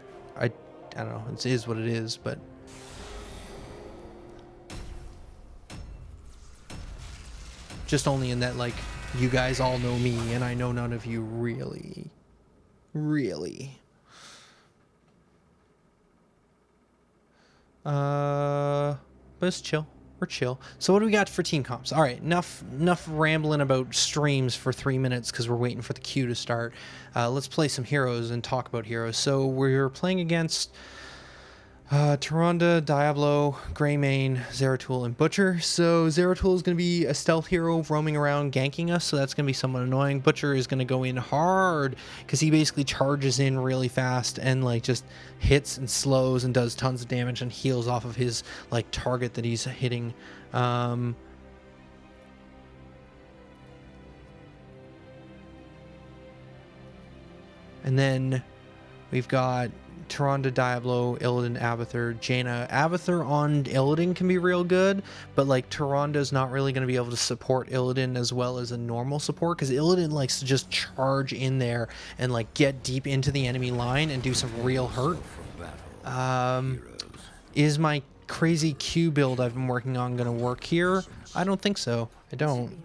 don't know. It is what it is, but just only in that, like, you guys all know me and I know none of you really. But it's chill. We're chill. So what do we got for team comps? All right, enough rambling about streams for 3 minutes because we're waiting for the queue to start. Let's play some heroes and talk about heroes. So we're playing against Tyrande, Diablo, Greymane, Zeratul, and Butcher. So Zeratul is going to be a stealth hero roaming around ganking us, so that's going to be somewhat annoying. Butcher is going to go in hard because he basically charges in really fast and like just hits and slows and does tons of damage and heals off of his like target that he's hitting. And then we've got Tyrande, Diablo, Illidan, Abathur, Jaina. Abathur on Illidan can be real good, but like Tyrande's not really going to be able to support Illidan as well as a normal support, because Illidan likes to just charge in there and like get deep into the enemy line and do some real hurt. Is my crazy Q build I've been working on going to work here? I don't think so. I don't.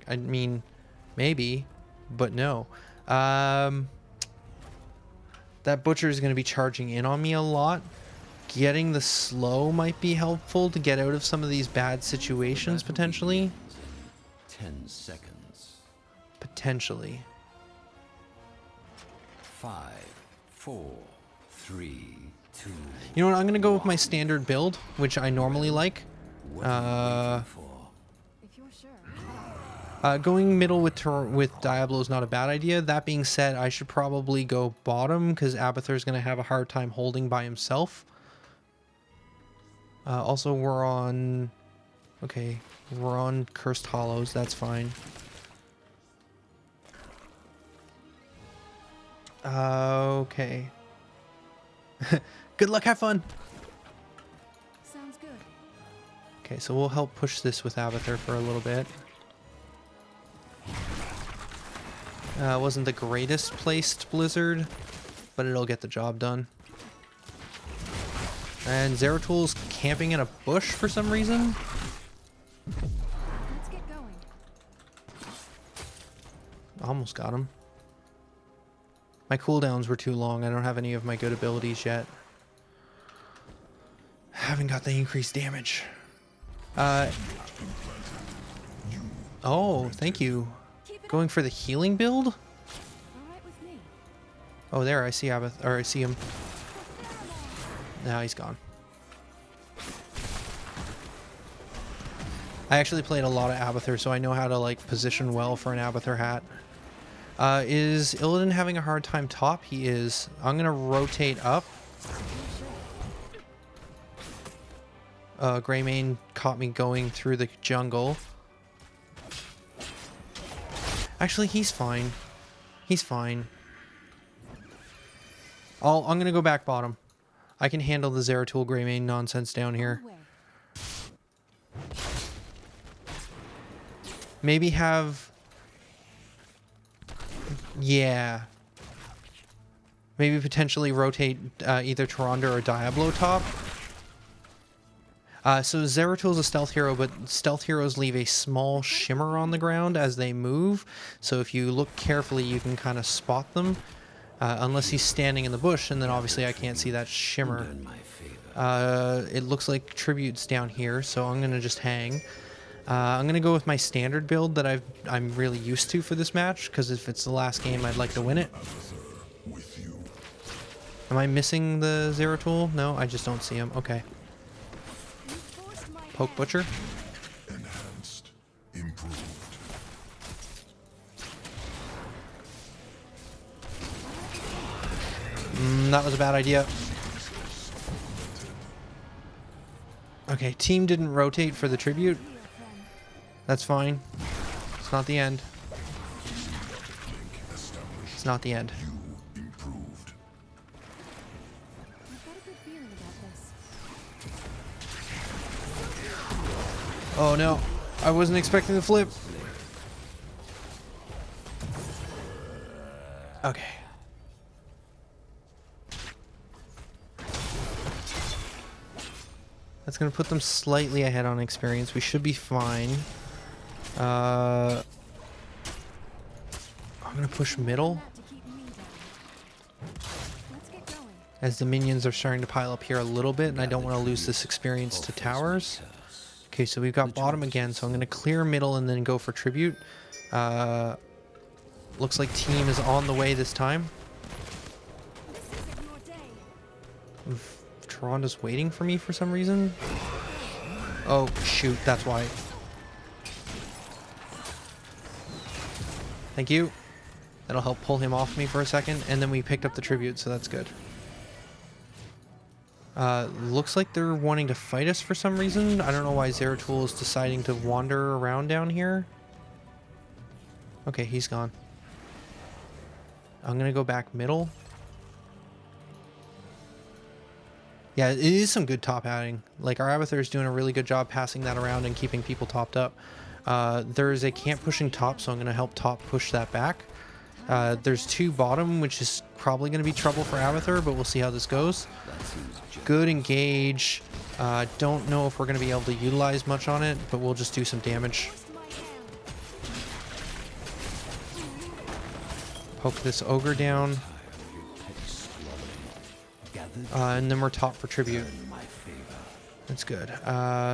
I mean, maybe, but no. That Butcher is going to be charging in on me a lot. Getting the slow might be helpful to get out of some of these bad situations, potentially.
10 seconds.
Potentially.
5, 4, 3, 2.
You know what? I'm going to go with my standard build, which I normally like.
If you're sure.
Going middle with Diablo is not a bad idea. That being said, I should probably go bottom because Abathur is going to have a hard time holding by himself. Also, we're on Cursed Hollows. That's fine. Okay. Good luck. Have fun.
Sounds good.
Okay, so we'll help push this with Abathur for a little bit. Wasn't the greatest placed blizzard, but it'll get the job done. And Zeratul's camping in a bush for some reason.
Let's get going.
Almost got him. My cooldowns were too long. I don't have any of my good abilities yet. Haven't got the increased damage. Oh, thank you. Going for the healing build?
All right with me.
Oh, there, I see Abath, or I see him. Now he's gone. I actually played a lot of Abathur, so I know how to like position well for an Abathur hat. Is Illidan having a hard time top? He is. I'm gonna rotate up. Greymane caught me going through the jungle. Actually, he's fine. He's fine. I'm gonna go back bottom. I can handle the Zeratul Greymane nonsense down here. Maybe have... Yeah. Maybe potentially rotate either Tyrande or Diablo top. So Zeratul's a stealth hero, but stealth heroes leave a small shimmer on the ground as they move. So if you look carefully, you can kind of spot them. Unless he's standing in the bush, and then obviously I can't see that shimmer. It looks like Tribute's down here, so I'm going to just hang. I'm going to go with my standard build that I'm really used to for this match, because if it's the last game, I'd like to win it. Am I missing the Zeratul? No, I just don't see him. Okay. Poke Butcher.
Enhanced. Improved.
That was a bad idea. Okay, team didn't rotate for the tribute. That's fine. It's not the end. It's not the end.
You improved.
I've got a good feeling about this.
Oh no, I wasn't expecting the flip. Okay. That's going to put them slightly ahead on experience. We should be fine. I'm going to push middle
That to keep me down. Let's get going.
as the minions are starting to pile up here a little bit, and I don't want to lose this experience to towers. Okay, so we've got bottom again, so I'm going to clear middle and then go for tribute. Looks like team is on the way this time.
This isn't your day.
Tyrande's waiting for me for some reason. Oh, shoot, that's why. Thank you. That'll help pull him off me for a second, and then we picked up the tribute, so that's good. Looks like they're wanting to fight us for some reason. I don't know why Zeratul is deciding to wander around down here. Okay, he's gone. I'm gonna go back middle. Yeah, it is some good top adding. Like, our Abathur is doing a really good job passing that around and keeping people topped up. There's a camp pushing top, so I'm going to help top push that back. There's 2 bottom, which is probably going to be trouble for Abathur, but we'll see how this goes. Good engage. Don't know if we're going to be able to utilize much on it, but we'll just do some damage.
Forced my hand.
Poke this ogre down. And then we're top for tribute. That's good.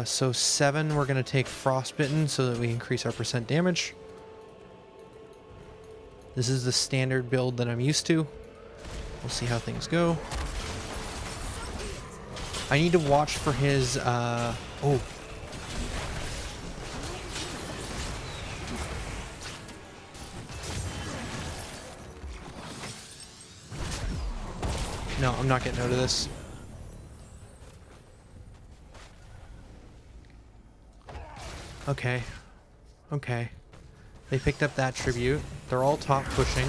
So 7, we're going to take Frostbitten so that we increase our percent damage. This is the standard build that I'm used to. We'll see how things go. I need to watch for his... oh. No, I'm not getting out of this. Okay. Okay. They picked up that tribute. They're all top pushing.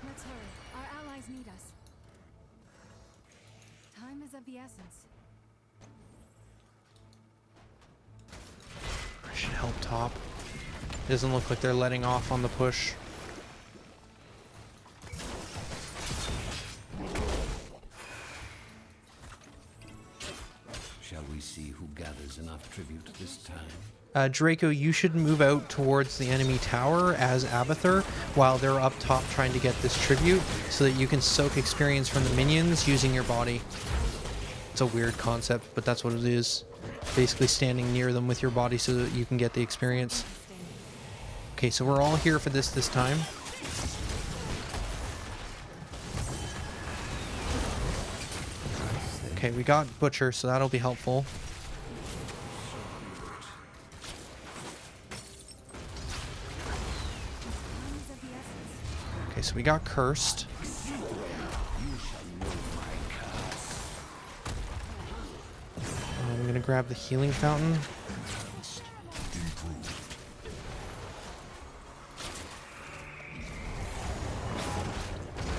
Let's hurry. Our allies need us. Time is of the essence.
I should help top. It doesn't look like they're letting off on the push.
Shall we see who gathers enough tribute this time?
Draco, you should move out towards the enemy tower as Abathur while they're up top trying to get this tribute so that you can soak experience from the minions using your body. It's a weird concept, but that's what it is. Basically standing near them with your body so that you can get the experience. Okay, so we're all here for this time. Okay, we got Butcher, so that'll be helpful. so we got cursed. I'm gonna grab the healing fountain.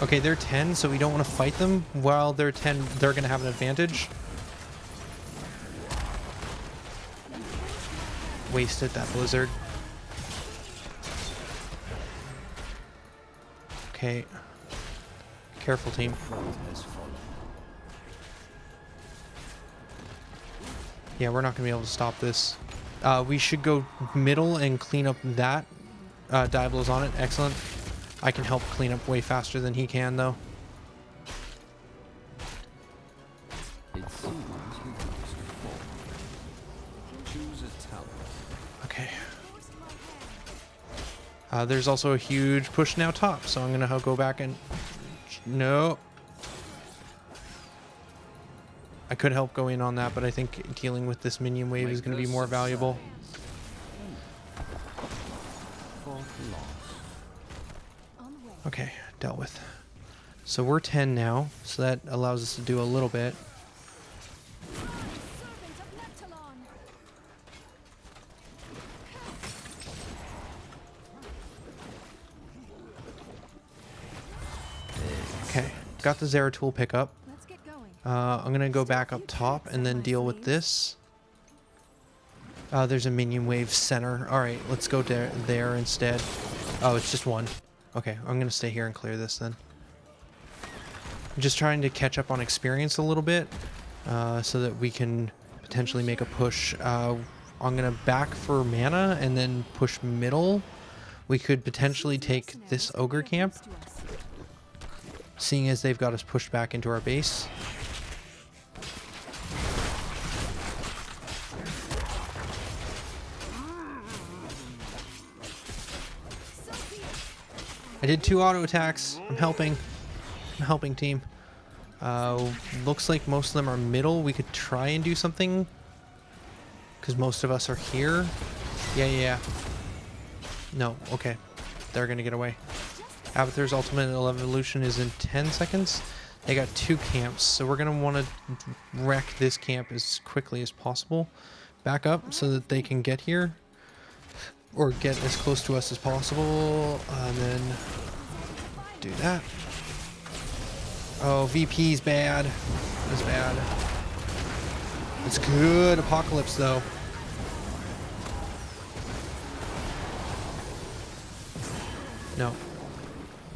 Okay, they're 10, so we don't want to fight them. While they're 10, they're gonna have an advantage. Wasted that blizzard. Okay. Careful, team. Yeah, we're not gonna be able to stop this. We should go middle and clean up that. Diablo's on it. Excellent. I can help clean up way faster than he can, though.
It seems we must fall. Choose a talent.
Okay. There's also a huge push now top, so I'm gonna go back and... No. I could help go in on that, but I think dealing with this minion wave is gonna be more valuable. Okay, dealt with. So we're 10 now, so that allows us to do a little bit.
Servant of Neptulon.
Okay, got the Zeratul pickup.
Let's get going.
I'm gonna go back up top and then deal with this. There's a minion wave center. Alright, let's go there instead. Oh, it's just one. Okay, I'm gonna stay here and clear this then. I'm just trying to catch up on experience a little bit, so that we can potentially make a push. I'm gonna back for mana and then push middle. We could potentially take this ogre camp, seeing as they've got us pushed back into our base. I did 2 auto attacks. I'm helping. I'm helping, team. Looks like most of them are middle. We could try and do something, because most of us are here. Yeah. No, okay. They're going to get away. Abathur's ultimate evolution is in 10 seconds. They got 2 camps, so we're going to want to wreck this camp as quickly as possible. Back up so that they can get here, or get as close to us as possible, and then do that. Oh, VP's bad. That's bad. It's good Apocalypse, though.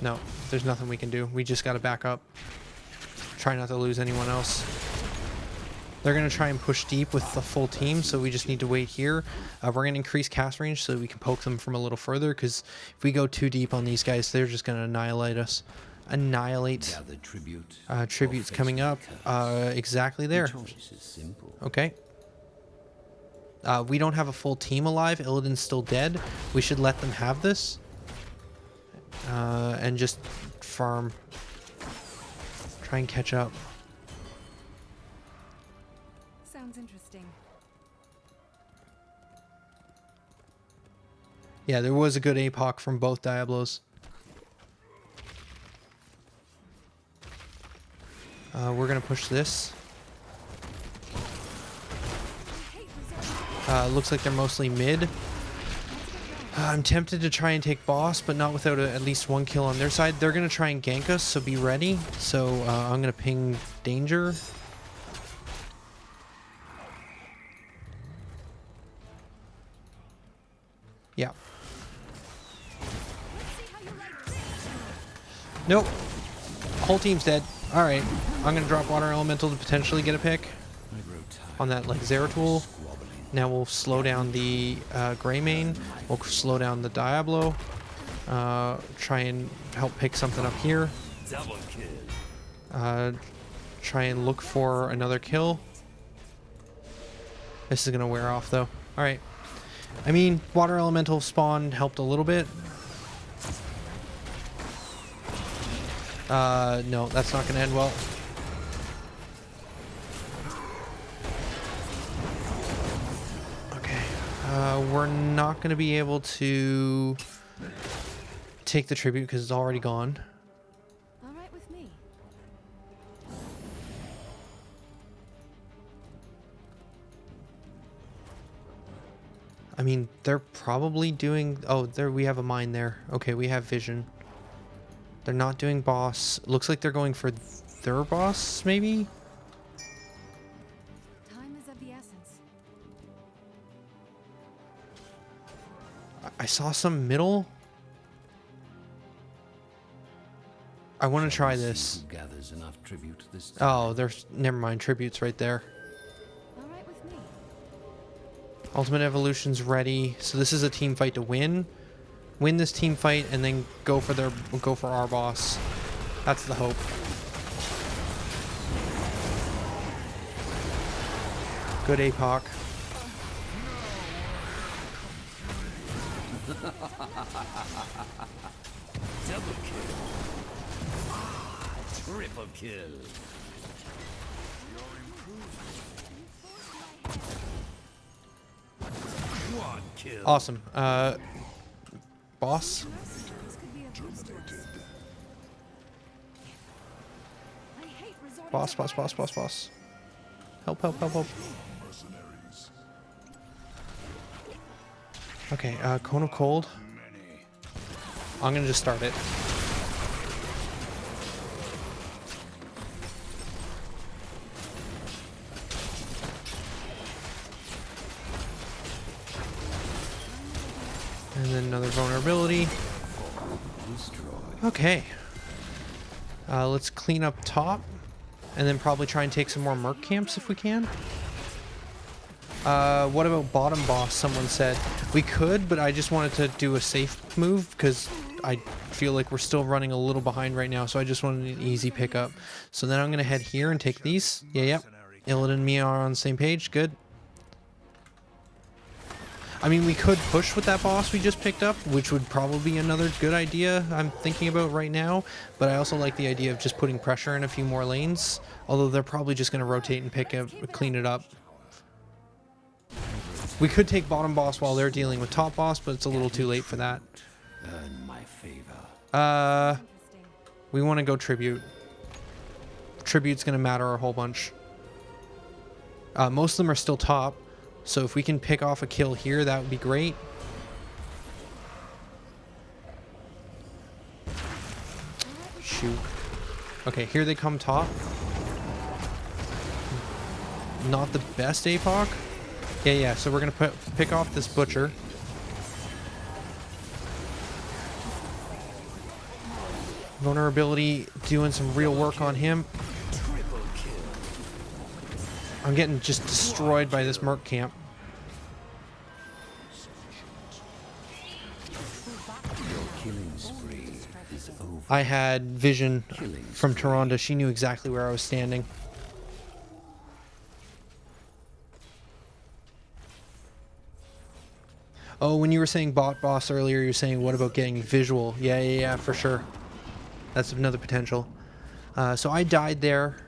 No, there's nothing we can do. We just gotta back up. Try not to lose anyone else. They're going to try and push deep with the full team, so we just need to wait here. We're going to increase cast range so we can poke them from a little further, because if we go too deep on these guys, they're just going to annihilate us. Annihilate. Tribute's coming up. Exactly there. Okay. We don't have a full team alive. Illidan's still dead. We should let them have this. And just farm. Try and catch up.
Sounds interesting.
Yeah, there was a good APOC from both Diablos. We're gonna push this. Looks like they're mostly mid. I'm tempted to try and take boss, but not without at least 1 kill on their side. They're gonna try and gank us, so be ready. So I'm gonna ping danger. Yeah. Nope. Whole team's dead. Alright. I'm gonna drop Water Elemental to potentially get a pick on that, like, Zeratul. Now we'll slow down the Greymane. We'll slow down the Diablo. Try and help pick something up here. Try and look for another kill. This is gonna wear off, though. Alright. I mean, Water Elemental spawn helped a little bit. No, that's not gonna end well. Okay. We're not gonna be able to take the tribute because it's already gone.
All right with me.
I mean, they're probably doing... Oh, there we have a mine there. Okay, we have vision. They're not doing boss. Looks like they're going for their boss, maybe?
Time is of the essence.
I saw some middle. I want to try
See
this.
who gathers enough tribute this time.
Oh, there's... Never mind. Tribute's right there.
All right with me.
Ultimate Evolution's ready. So this is a team fight to win. Win this team fight and then go for our boss. That's the hope. Good APOC.
Double kill. Triple kill. Quad kill.
Awesome. Boss.
This could be a boost to us. I hate resorting
Boss,
to
boss, boss, boss, boss. Help, help, help, help.
Mercenaries.
Okay, Cone of Cold.
Many.
I'm gonna just start it. And then another vulnerability. Okay. Let's clean up top. And then probably try and take some more merc camps if we can. What about bottom boss? Someone said. We could, but I just wanted to do a safe move because I feel like we're still running a little behind right now. So I just wanted an easy pickup. So then I'm going to head here and take these. Yeah, yep. Illidan and me are on the same page. Good. I mean, we could push with that boss we just picked up, which would probably be another good idea I'm thinking about right now. But I also like the idea of just putting pressure in a few more lanes. Although they're probably just going to rotate and clean it up. We could take bottom boss while they're dealing with top boss, but it's a little too late for that.
Earn my favor.
interesting.
We want to go tribute. Tribute's going to matter a whole bunch. Most of them are still top. So if we can pick off a kill here, that would be great. Shoot. Okay, here they come top. Not the best APOC. Yeah, so we're going to pick off this butcher. Vulnerability, doing some real work on him. I'm getting just destroyed by this merc camp.
Killing spree is over.
I had vision from Taronda. She knew exactly where I was standing. Oh, when you were saying bot boss earlier, you were saying, what about getting visual? Yeah, for sure. That's another potential. So I died there.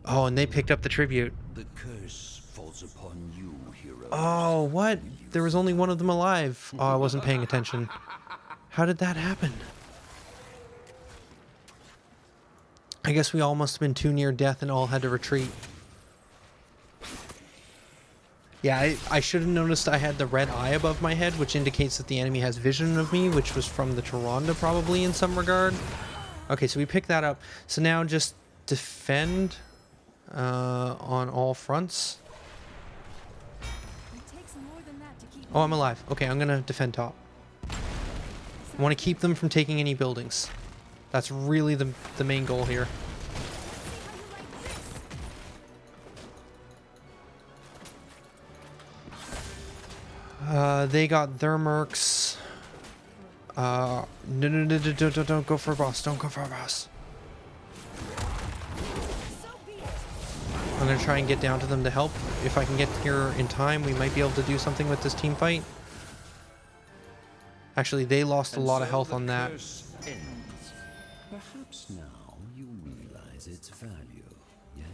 Oh, and they picked up the tribute.
The curse falls upon you, hero.
Oh, what? There was only one of them alive. Oh, I wasn't paying attention. How did that happen? I guess we all must have been too near death and all had to retreat. Yeah, I should have noticed I had the red eye above my head, which indicates that the enemy has vision of me, which was from the Taronda probably in some regard. Okay, so we picked that up. So now just defend on all fronts.
It takes more than that to keep
Oh, I'm alive. Okay, I'm going to defend top. I want to keep them from taking any buildings. That's really the main goal here. They got their mercs. No, don't go for a boss. Don't go for a boss. I'm going to try and get down to them to help. If I can get here in time, we might be able to do something with this team fight. Actually, they lost a lot of health on that.
Perhaps now you realize its value, yes?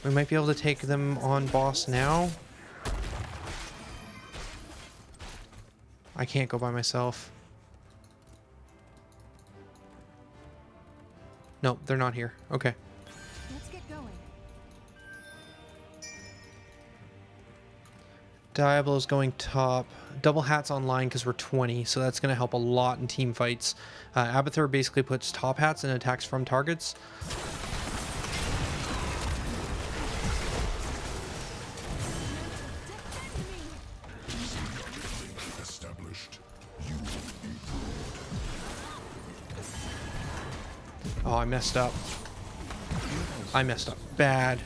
We might be able to take them on boss now. I can't go by myself. Nope, they're not here. Okay.
Let's get going.
Diablo's going top. Double hats online because we're 20, so that's going to help a lot in team fights. Abathur basically puts top hats and attacks from targets.
Established.
Oh, I messed up. I messed up bad.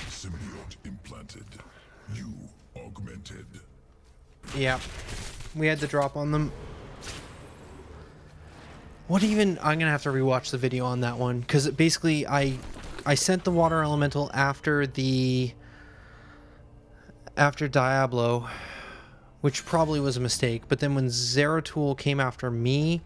Symbiote implanted. You augmented.
Yeah, we had the drop on them. What even? I'm gonna have to rewatch the video on that one because basically I sent the water elemental after Diablo, which probably was a mistake. But then when Zeratul came after me,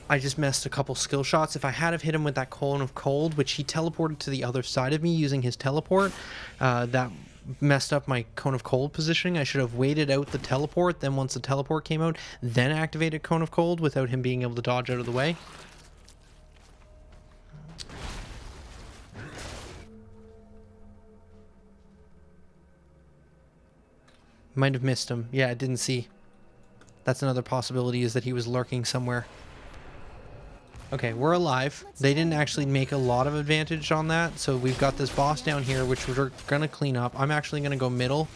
I just messed a couple skill shots. If I had have hit him with that Cone of Cold, which he teleported to the other side of me using his teleport, that messed up my Cone of Cold positioning. I should have waited out the teleport, then once the teleport came out, then activated Cone of Cold without him being able to dodge out of the way. Might have missed him. Yeah, I didn't see. That's another possibility, is that he was lurking somewhere. Okay, we're alive. They didn't actually make a lot of advantage on that, so we've got this boss down here, which we're going to clean up. I'm actually going to go middle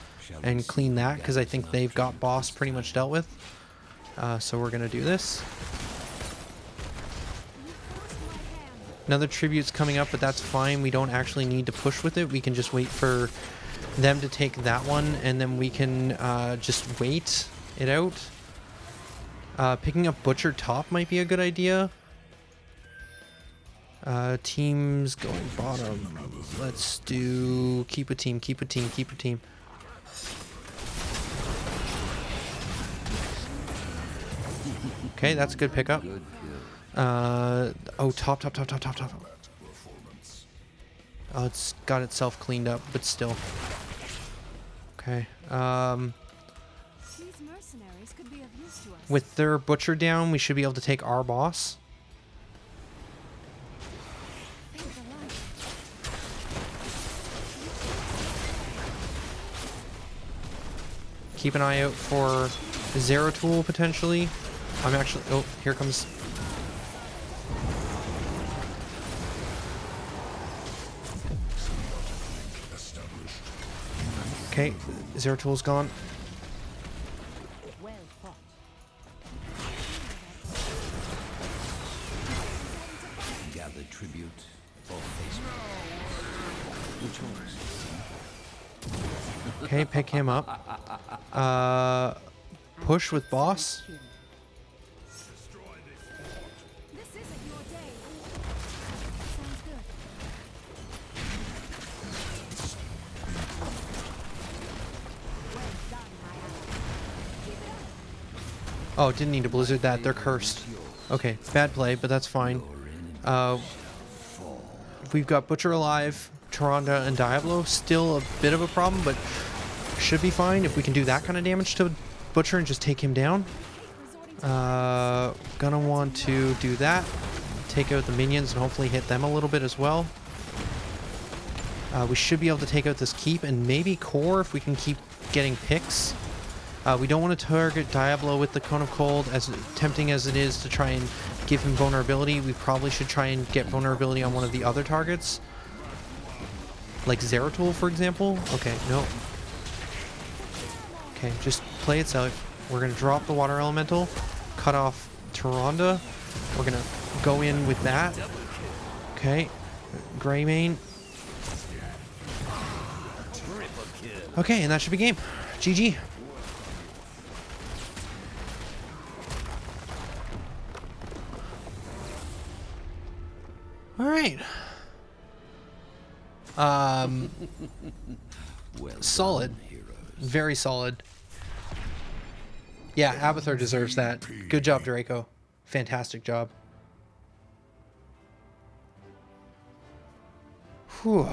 and clean that, because I think they've got boss pretty much dealt with. So we're going to do this. Another tribute's coming up, but that's fine. We don't actually need to push with it. We can just wait for them to take that one, and then we can just wait it out. Picking up Butcher top might be a good idea. Teams going bottom. Let's do keep a team, keep a team, keep a team. Okay, that's a good pickup. Oh, top. Oh, it's got itself cleaned up, but still. Okay.
These mercenaries could be of use to us.
With their butcher down, we should be able to take our boss.
Think the light.
Keep an eye out for Zeratul potentially. I'm actually... Oh, here comes... Okay, Zeratul's gone.
Gather tribute or face me. Which ones?
Okay, pick him up. Push with boss.
This isn't your day. Sounds good.
Oh, didn't need to blizzard that. They're cursed. Okay, bad play, but that's fine. We've got Butcher alive, Taronda, and Diablo. Still a bit of a problem, but should be fine if we can do that kind of damage to Butcher and just take him down. Gonna want to do that. Take out the minions and hopefully hit them a little bit as well. We should be able to take out this keep and maybe core if we can keep getting picks. We don't want to target Diablo with the Cone of Cold, as tempting as it is to try and give him vulnerability. We probably should try and get vulnerability on one of the other targets. Like Zeratul, for example. Okay, no. Okay, just play it safe. We're going to drop the Water Elemental, cut off Taronda. We're going to go in with that. Okay, Greymane. Okay, and that should be game. GG. All right.
Well
Solid.
done, heroes.
Very solid. Yeah, Abathur deserves that. Good job, Draco. Fantastic job. Whew.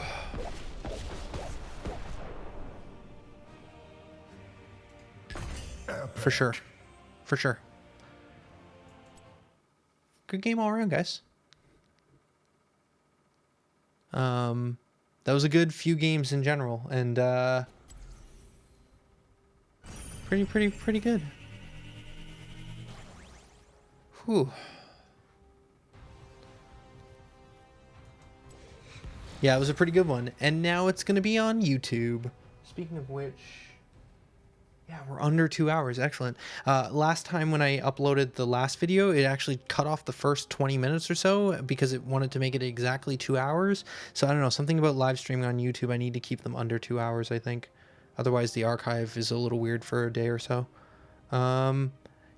For sure. For sure. Good game all around, guys. That was a good few games in general, and pretty good. Whew. Yeah, it was a pretty good one, and now it's gonna be on YouTube. Speaking of which, yeah, we're under 2 hours. Excellent. Last time when I uploaded the last video, it actually cut off the first 20 minutes or so because it wanted to make it exactly 2 hours. So I don't know, something about live streaming on YouTube, I need to keep them under 2 hours, I think. Otherwise, the archive is a little weird for a day or so. Yeah,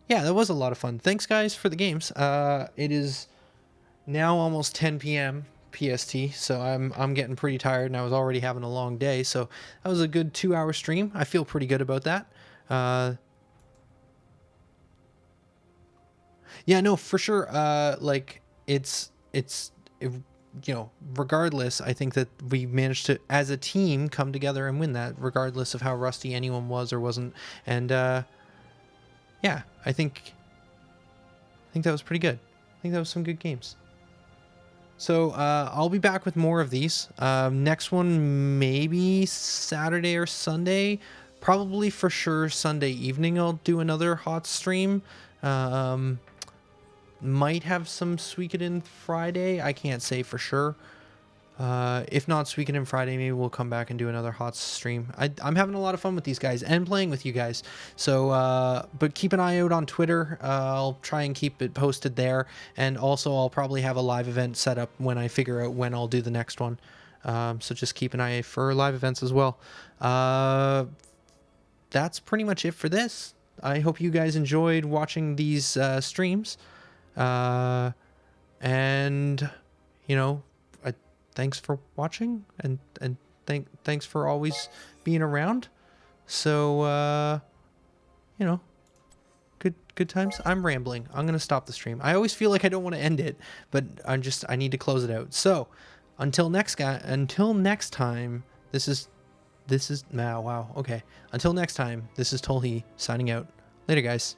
that was a lot of fun. Thanks, guys, for the games. It is now almost 10 p.m. PST, so I'm getting pretty tired, and I was already having a long day. So that was a good 2-hour stream. I feel pretty good about that. Yeah, no, for sure. Like it's you know, regardless, I think that we managed to, as a team, come together and win that, regardless of how rusty anyone was or wasn't. And yeah, I think that was pretty good. I think that was some good games. So I'll be back with more of these. Next one, maybe Saturday or Sunday. Probably for sure Sunday evening I'll do another hot stream. Might have some Suikoden Friday. I can't say for sure. If not Suikoden Friday, maybe we'll come back and do another hot stream. I'm having a lot of fun with these guys and playing with you guys. So, but keep an eye out on Twitter. I'll try and keep it posted there. And also I'll probably have a live event set up when I figure out when I'll do the next one. So just keep an eye for live events as well. That's pretty much it for this. I hope you guys enjoyed watching these streams. And, you know, thanks for watching, and thanks for always being around. So, you know, good times. I'm rambling. I'm going to stop the stream. I always feel like I don't want to end it, but I need to close it out. So until next time, this is, wow. Okay. Until next time, this is Tolhi signing out. Later, guys.